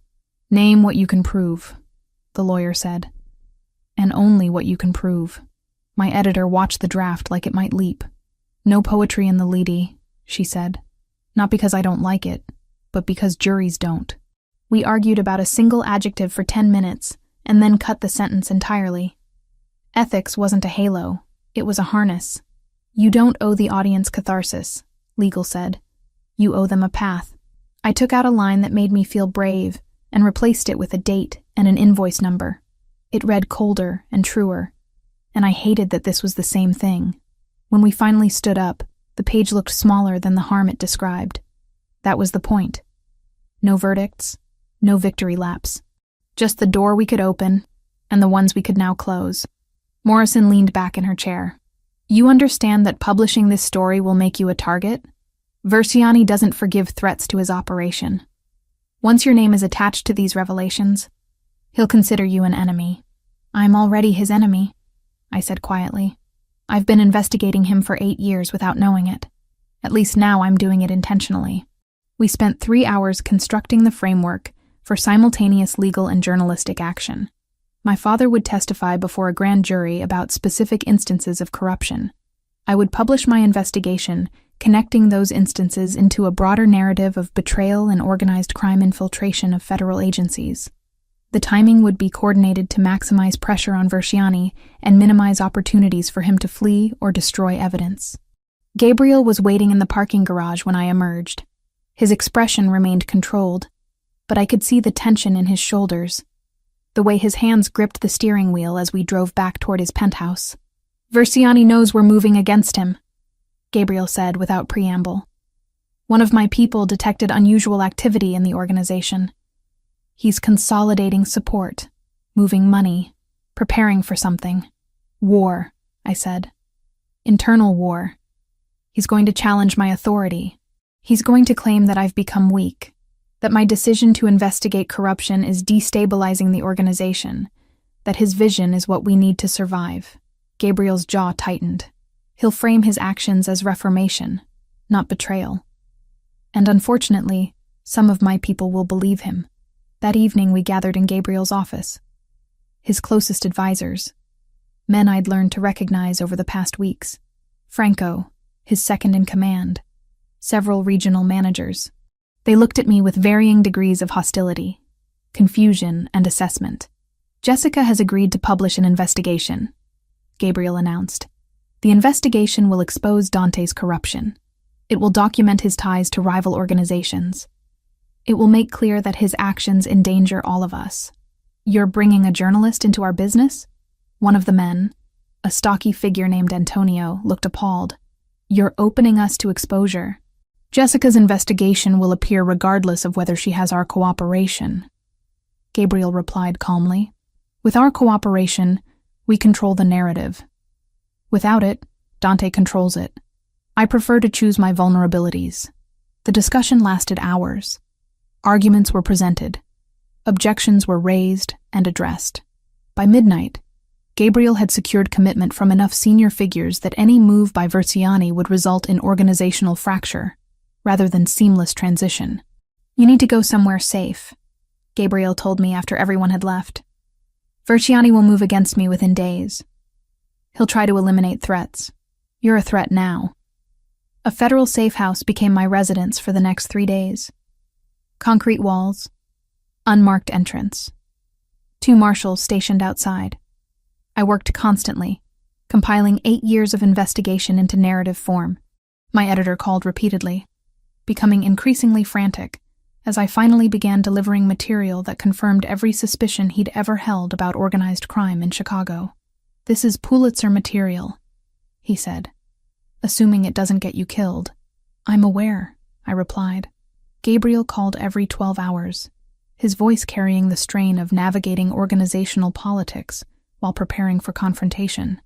Name what you can prove, the lawyer said. And only what you can prove. My editor watched the draft like it might leap. No poetry in the leady, she said. Not because I don't like it, but because juries don't. We argued about a single adjective for 10 minutes, and then cut the sentence entirely. Ethics wasn't a halo, it was a harness. You don't owe the audience catharsis, legal said. You owe them a path. I took out a line that made me feel brave, and replaced it with a date and an invoice number. It read colder and truer. And I hated that this was the same thing. When we finally stood up, the page looked smaller than the harm it described. That was the point. No verdicts, no victory laps. Just the door we could open, and the ones we could now close. Morrison leaned back in her chair. You understand that publishing this story will make you a target? Versiani doesn't forgive threats to his operation. Once your name is attached to these revelations, he'll consider you an enemy. I'm already his enemy, I said quietly. I've been investigating him for 8 years without knowing it. At least now I'm doing it intentionally. We spent 3 hours constructing the framework for simultaneous legal and journalistic action. My father would testify before a grand jury about specific instances of corruption. I would publish my investigation, connecting those instances into a broader narrative of betrayal and organized crime infiltration of federal agencies. The timing would be coordinated to maximize pressure on Versiani and minimize opportunities for him to flee or destroy evidence. Gabriel was waiting in the parking garage when I emerged. His expression remained controlled, but I could see the tension in his shoulders, the way his hands gripped the steering wheel as we drove back toward his penthouse. Versiani knows we're moving against him, Gabriel said without preamble. One of my people detected unusual activity in the organization. He's consolidating support, moving money, preparing for something. War, I said. Internal war. He's going to challenge my authority. He's going to claim that I've become weak, that my decision to investigate corruption is destabilizing the organization, that his vision is what we need to survive. Gabriel's jaw tightened. He'll frame his actions as reformation, not betrayal. And unfortunately, some of my people will believe him. That evening we gathered in Gabriel's office. His closest advisors, men I'd learned to recognize over the past weeks. Franco, his second-in-command, several regional managers. They looked at me with varying degrees of hostility, confusion, and assessment. "Jessica has agreed to publish an investigation," Gabriel announced. "The investigation will expose Dante's corruption. It will document his ties to rival organizations. It will make clear that his actions endanger all of us." "You're bringing a journalist into our business?" One of the men, a stocky figure named Antonio, looked appalled. "You're opening us to exposure." "Jessica's investigation will appear regardless of whether she has our cooperation," Gabriel replied calmly. "With our cooperation, we control the narrative. Without it, Dante controls it. I prefer to choose my vulnerabilities." The discussion lasted hours. Arguments were presented. Objections were raised and addressed. By midnight, Gabriel had secured commitment from enough senior figures that any move by Verziani would result in organizational fracture, rather than seamless transition. "You need to go somewhere safe," Gabriel told me after everyone had left. "Verziani will move against me within days. He'll try to eliminate threats. You're a threat now." A federal safe house became my residence for the next 3 days. Concrete walls, unmarked entrance. 2 marshals stationed outside. I worked constantly, compiling 8 years of investigation into narrative form. My editor called repeatedly, becoming increasingly frantic as I finally began delivering material that confirmed every suspicion he'd ever held about organized crime in Chicago. "This is Pulitzer material," he said, "assuming it doesn't get you killed." "I'm aware," I replied. Gabriel called every 12 hours, his voice carrying the strain of navigating organizational politics while preparing for confrontation.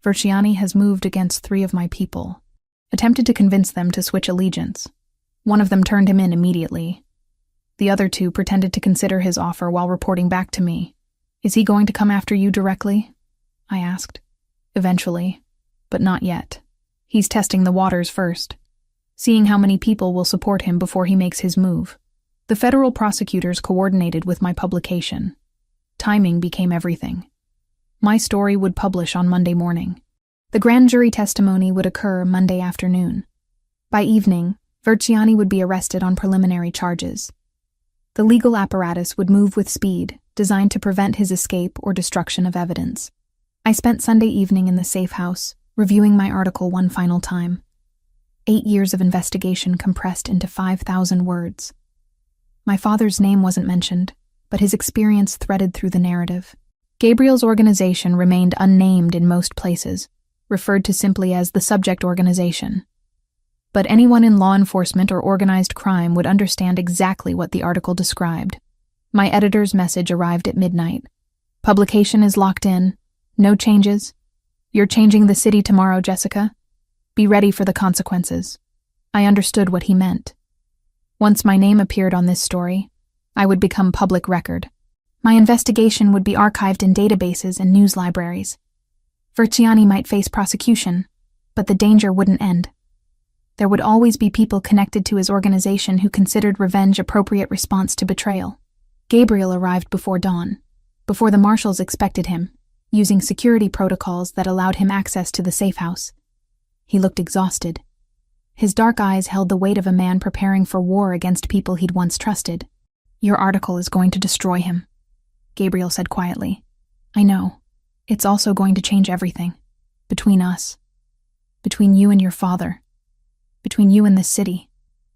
"Verziani has moved against 3 of my people, attempted to convince them to switch allegiance. One of them turned him in immediately. The other 2 pretended to consider his offer while reporting back to me. Is he going to come after you directly?" I asked. "Eventually, but not yet. He's testing the waters first, seeing how many people will support him before he makes his move." The federal prosecutors coordinated with my publication. Timing became everything. My story would publish on Monday morning. The grand jury testimony would occur Monday afternoon. By evening, Verziani would be arrested on preliminary charges. The legal apparatus would move with speed, designed to prevent his escape or destruction of evidence. I spent Sunday evening in the safe house, reviewing my article one final time. 8 years of investigation compressed into 5,000 words. My father's name wasn't mentioned, but his experience threaded through the narrative. Gabriel's organization remained unnamed in most places, referred to simply as the subject organization. But anyone in law enforcement or organized crime would understand exactly what the article described. My editor's message arrived at midnight. "Publication is locked in. No changes. You're changing the city tomorrow, Jessica. Be ready for the consequences." I understood what he meant. Once my name appeared on this story, I would become public record. My investigation would be archived in databases and news libraries. Verziani might face prosecution, but the danger wouldn't end. There would always be people connected to his organization who considered revenge appropriate response to betrayal. Gabriel arrived before dawn, before the marshals expected him, using security protocols that allowed him access to the safe house. He looked exhausted. His dark eyes held the weight of a man preparing for war against people he'd once trusted. "Your article is going to destroy him," Gabriel said quietly. "I know. It's also going to change everything. Between us. Between you and your father. Between you and this city.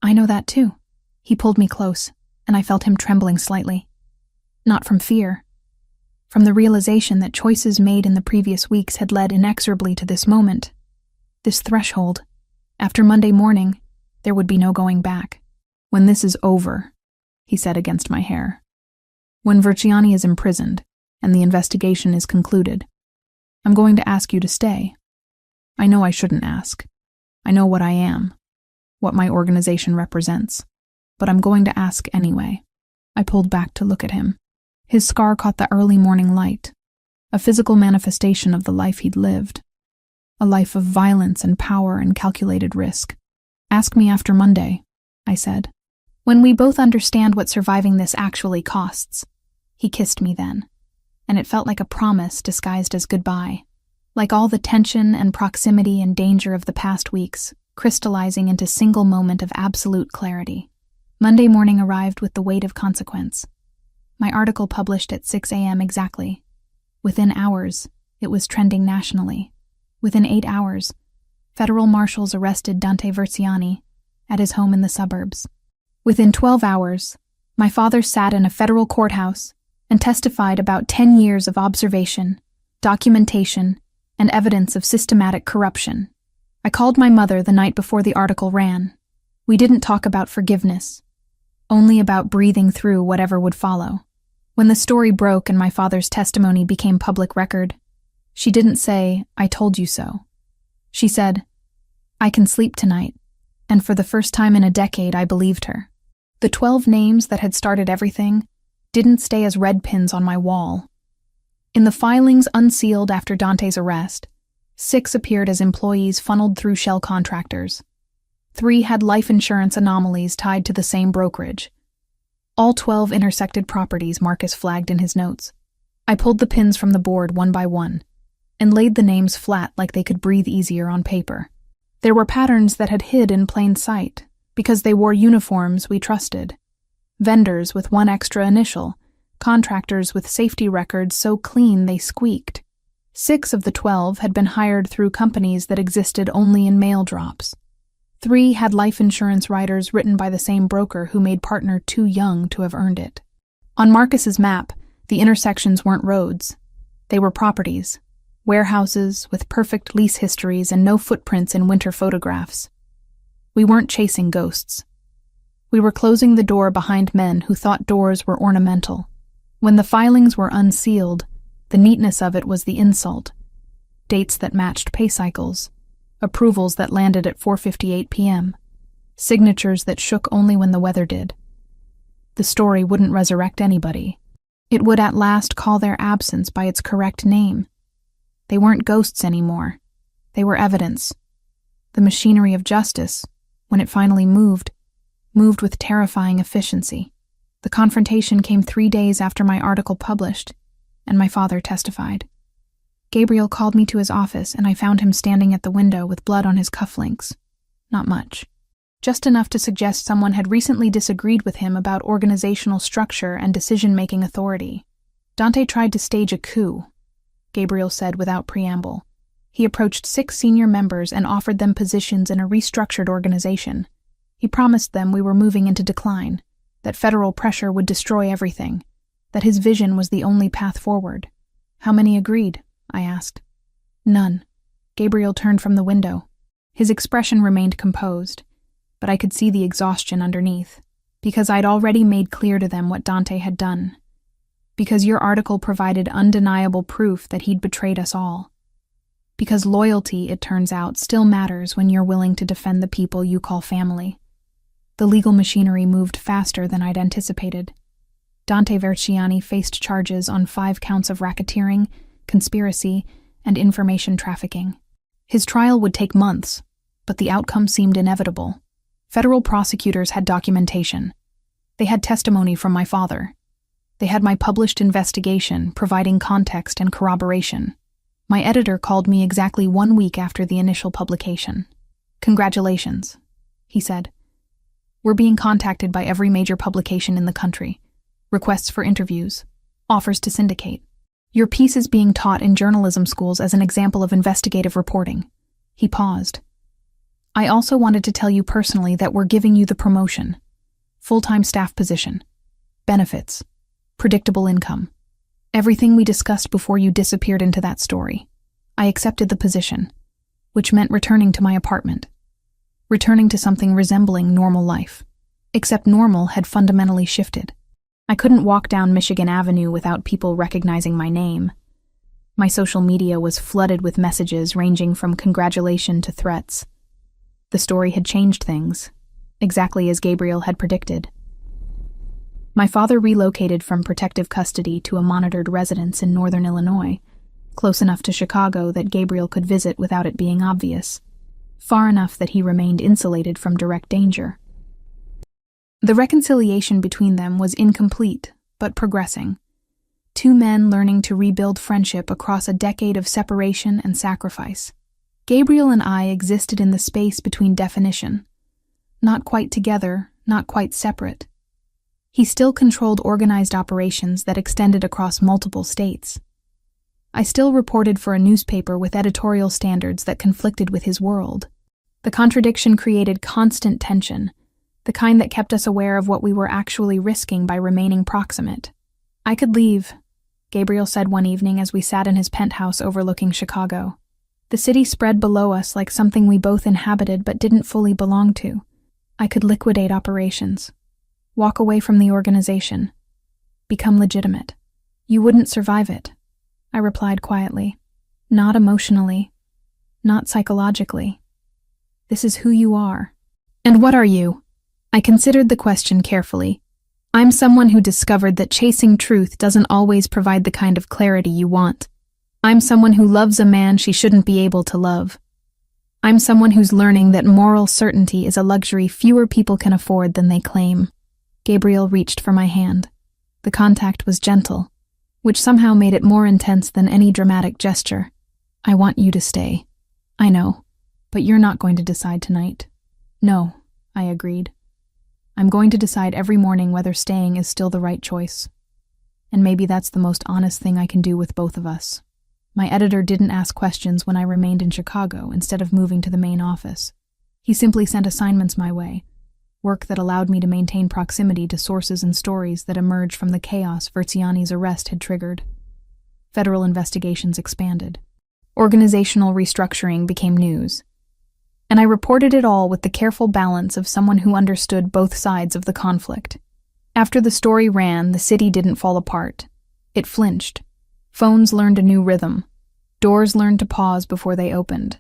I know that too." He pulled me close, and I felt him trembling slightly. Not from fear. From the realization that choices made in the previous weeks had led inexorably to this moment. This threshold. After Monday morning, there would be no going back. "When this is over," he said against my hair. "When Verziani is imprisoned, and the investigation is concluded, I'm going to ask you to stay. I know I shouldn't ask. I know what I am, what my organization represents, but I'm going to ask anyway." I pulled back to look at him. His scar caught the early morning light, a physical manifestation of the life he'd lived, a life of violence and power and calculated risk. "Ask me after Monday," I said. When we both understand what surviving this actually costs. He kissed me then, and it felt like a promise disguised as goodbye, like all the tension and proximity and danger of the past weeks, crystallizing into a single moment of absolute clarity. Monday morning arrived with the weight of consequence. My article published at 6 a.m. exactly. Within hours, it was trending nationally. Within 8 hours, federal marshals arrested Dante Versiani at his home in the suburbs. Within 12 hours, my father sat in a federal courthouse and testified about 10 years of observation, documentation, and evidence of systematic corruption. I called my mother the night before the article ran. We didn't talk about forgiveness, only about breathing through whatever would follow. When the story broke and my father's testimony became public record, she didn't say, "I told you so." She said, "I can sleep tonight," and for the first time in a decade I believed her. The 12 names that had started everything didn't stay as red pins on my wall. In the filings unsealed after Dante's arrest, 6 appeared as employees funneled through shell contractors. 3 had life insurance anomalies tied to the same brokerage. All 12 intersected properties, Marcus flagged in his notes. I pulled the pins from the board one by one and laid the names flat like they could breathe easier on paper. There were patterns that had hid in plain sight because they wore uniforms we trusted. Vendors with 1 extra initial, contractors with safety records so clean they squeaked. 6 of the 12 had been hired through companies that existed only in mail drops. 3 had life insurance riders written by the same broker who made partner too young to have earned it. On Marcus's map, the intersections weren't roads. They were properties, warehouses with perfect lease histories and no footprints in winter photographs. We weren't chasing ghosts. We were closing the door behind men who thought doors were ornamental. When the filings were unsealed, the neatness of it was the insult. Dates that matched pay cycles, approvals that landed at 4:58 p.m., signatures that shook only when the weather did. The story wouldn't resurrect anybody. It would at last call their absence by its correct name. They weren't ghosts anymore. They were evidence. The machinery of justice, when it finally moved with terrifying efficiency. The confrontation came 3 days after my article published, and my father testified. Gabriel called me to his office, and I found him standing at the window with blood on his cufflinks. Not much. Just enough to suggest someone had recently disagreed with him about organizational structure and decision-making authority. Dante tried to stage a coup, Gabriel said without preamble. He approached 6 senior members and offered them positions in a restructured organization. He promised them we were moving into decline, that federal pressure would destroy everything, that his vision was the only path forward. How many agreed? I asked. None. Gabriel turned from the window. His expression remained composed, but I could see the exhaustion underneath, because I'd already made clear to them what Dante had done. Because your article provided undeniable proof that he'd betrayed us all. Because loyalty, it turns out, still matters when you're willing to defend the people you call family. The legal machinery moved faster than I'd anticipated. Dante Versiani faced charges on 5 counts of racketeering, conspiracy, and information trafficking. His trial would take months, but the outcome seemed inevitable. Federal prosecutors had documentation. They had testimony from my father. They had my published investigation, providing context and corroboration. My editor called me exactly 1 week after the initial publication. "Congratulations," he said. "We're being contacted by every major publication in the country. Requests for interviews, offers to syndicate. Your piece is being taught in journalism schools as an example of investigative reporting." He paused. "I also wanted to tell you personally that we're giving you the promotion. Full-time staff position. Benefits. Predictable income. Everything we discussed before you disappeared into that story. I accepted the position, which meant returning to my apartment. Returning to something resembling normal life. Except normal had fundamentally shifted. I couldn't walk down Michigan Avenue without people recognizing my name. My social media was flooded with messages ranging from congratulation to threats. The story had changed things, exactly as Gabriel had predicted. My father relocated from protective custody to a monitored residence in northern Illinois, close enough to Chicago that Gabriel could visit without it being obvious, far enough that he remained insulated from direct danger. The reconciliation between them was incomplete, but progressing. Two men learning to rebuild friendship across a decade of separation and sacrifice. Gabriel and I existed in the space between definition. Not quite together, not quite separate. He still controlled organized operations that extended across multiple states. I still reported for a newspaper with editorial standards that conflicted with his world. The contradiction created constant tension, the kind that kept us aware of what we were actually risking by remaining proximate. "I could leave," Gabriel said one evening as we sat in his penthouse overlooking Chicago. The city spread below us like something we both inhabited but didn't fully belong to. I could liquidate operations, walk away from the organization, become legitimate. "You wouldn't survive it," I replied quietly. "Not emotionally, not psychologically. This is who you are." "And what are you?" I considered the question carefully. "I'm someone who discovered that chasing truth doesn't always provide the kind of clarity you want. I'm someone who loves a man she shouldn't be able to love. I'm someone who's learning that moral certainty is a luxury fewer people can afford than they claim." Gabriel reached for my hand. The contact was gentle, which somehow made it more intense than any dramatic gesture. "I want you to stay. I know, but you're not going to decide tonight." "No," I agreed. "I'm going to decide every morning whether staying is still the right choice. And maybe that's the most honest thing I can do with both of us." My editor didn't ask questions when I remained in Chicago instead of moving to the main office. He simply sent assignments my way, work that allowed me to maintain proximity to sources and stories that emerged from the chaos Verziani's arrest had triggered. Federal investigations expanded. Organizational restructuring became news. And I reported it all with the careful balance of someone who understood both sides of the conflict. After the story ran, the city didn't fall apart. It flinched. Phones learned a new rhythm. Doors learned to pause before they opened.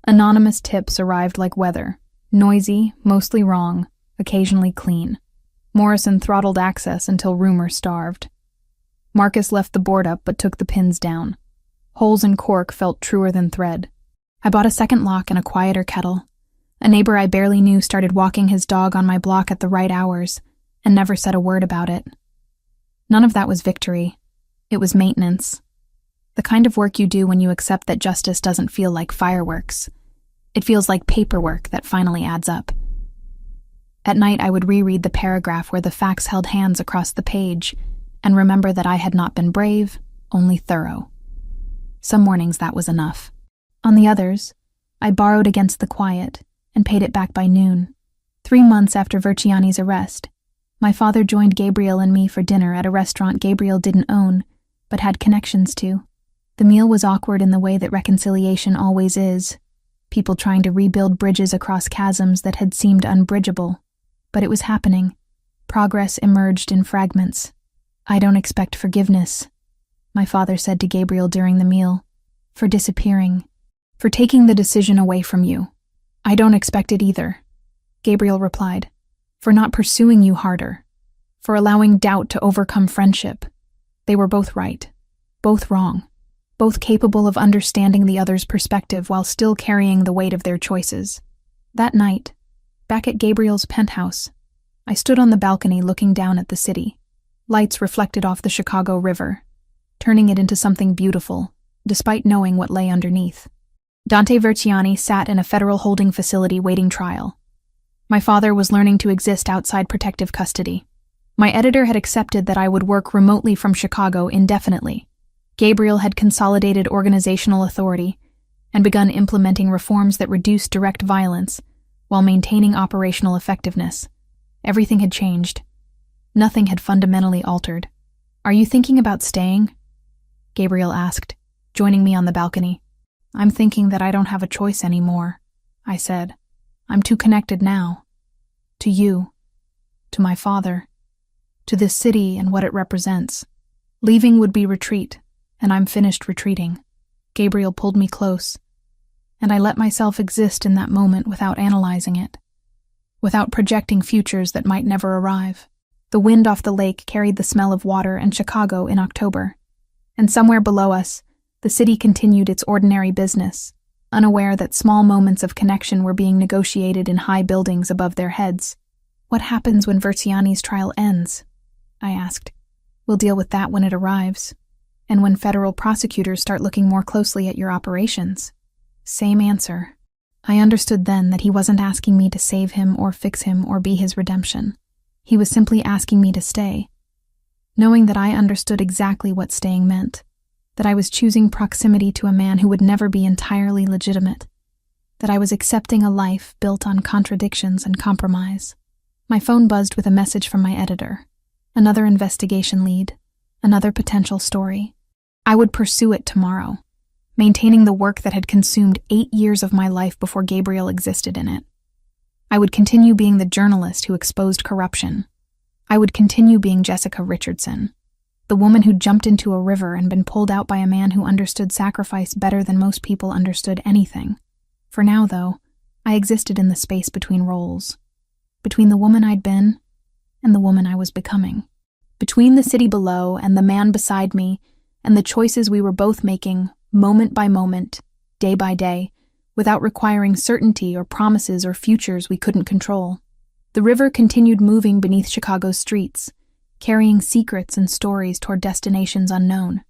Anonymous tips arrived like weather, noisy, mostly wrong, occasionally clean. Morrison throttled access until rumor starved. Marcus left the board up but took the pins down. Holes in cork felt truer than thread. I bought a second lock and a quieter kettle. A neighbor I barely knew started walking his dog on my block at the right hours and never said a word about it. None of that was victory. It was maintenance. The kind of work you do when you accept that justice doesn't feel like fireworks. It feels like paperwork that finally adds up. At night, I would reread the paragraph where the facts held hands across the page and remember that I had not been brave, only thorough. Some mornings that was enough. On the others, I borrowed against the quiet and paid it back by noon. 3 months after Verziani's arrest, my father joined Gabriel and me for dinner at a restaurant Gabriel didn't own, but had connections to. The meal was awkward in the way that reconciliation always is, people trying to rebuild bridges across chasms that had seemed unbridgeable. But it was happening. Progress emerged in fragments. "I don't expect forgiveness," my father said to Gabriel during the meal, "for disappearing, for taking the decision away from you." "I don't expect it either," Gabriel replied, "for not pursuing you harder, for allowing doubt to overcome friendship." They were both right, both wrong, both capable of understanding the other's perspective while still carrying the weight of their choices. That night, back at Gabriel's penthouse, I stood on the balcony looking down at the city. Lights reflected off the Chicago River, turning it into something beautiful, despite knowing what lay underneath. Dante Verziani sat in a federal holding facility waiting trial. My father was learning to exist outside protective custody. My editor had accepted that I would work remotely from Chicago indefinitely. Gabriel had consolidated organizational authority and begun implementing reforms that reduced direct violence while maintaining operational effectiveness. Everything had changed. Nothing had fundamentally altered. "Are you thinking about staying?" Gabriel asked, joining me on the balcony. "I'm thinking that I don't have a choice anymore," I said. "I'm too connected now. To you. To my father. To this city and what it represents. Leaving would be retreat, and I'm finished retreating." Gabriel pulled me close, and I let myself exist in that moment without analyzing it, without projecting futures that might never arrive. The wind off the lake carried the smell of water and Chicago in October, and somewhere below us, the city continued its ordinary business, unaware that small moments of connection were being negotiated in high buildings above their heads. "What happens when Verziani's trial ends?" I asked. "We'll deal with that when it arrives. And when federal prosecutors start looking more closely at your operations." Same answer. I understood then that he wasn't asking me to save him or fix him or be his redemption. He was simply asking me to stay. Knowing that I understood exactly what staying meant, that I was choosing proximity to a man who would never be entirely legitimate, that I was accepting a life built on contradictions and compromise. My phone buzzed with a message from my editor. Another investigation lead, another potential story. I would pursue it tomorrow, maintaining the work that had consumed 8 years of my life before Gabriel existed in it. I would continue being the journalist who exposed corruption. I would continue being Jessica Richardson, the woman who jumped into a river and been pulled out by a man who understood sacrifice better than most people understood anything. For now, though, I existed in the space between roles, between the woman I'd been and the woman I was becoming, between the city below and the man beside me and the choices we were both making moment by moment, day by day, without requiring certainty or promises or futures we couldn't control. The river continued moving beneath Chicago's streets, carrying secrets and stories toward destinations unknown.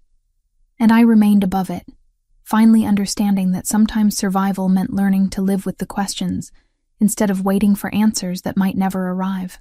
And I remained above it, finally understanding that sometimes survival meant learning to live with the questions instead of waiting for answers that might never arrive.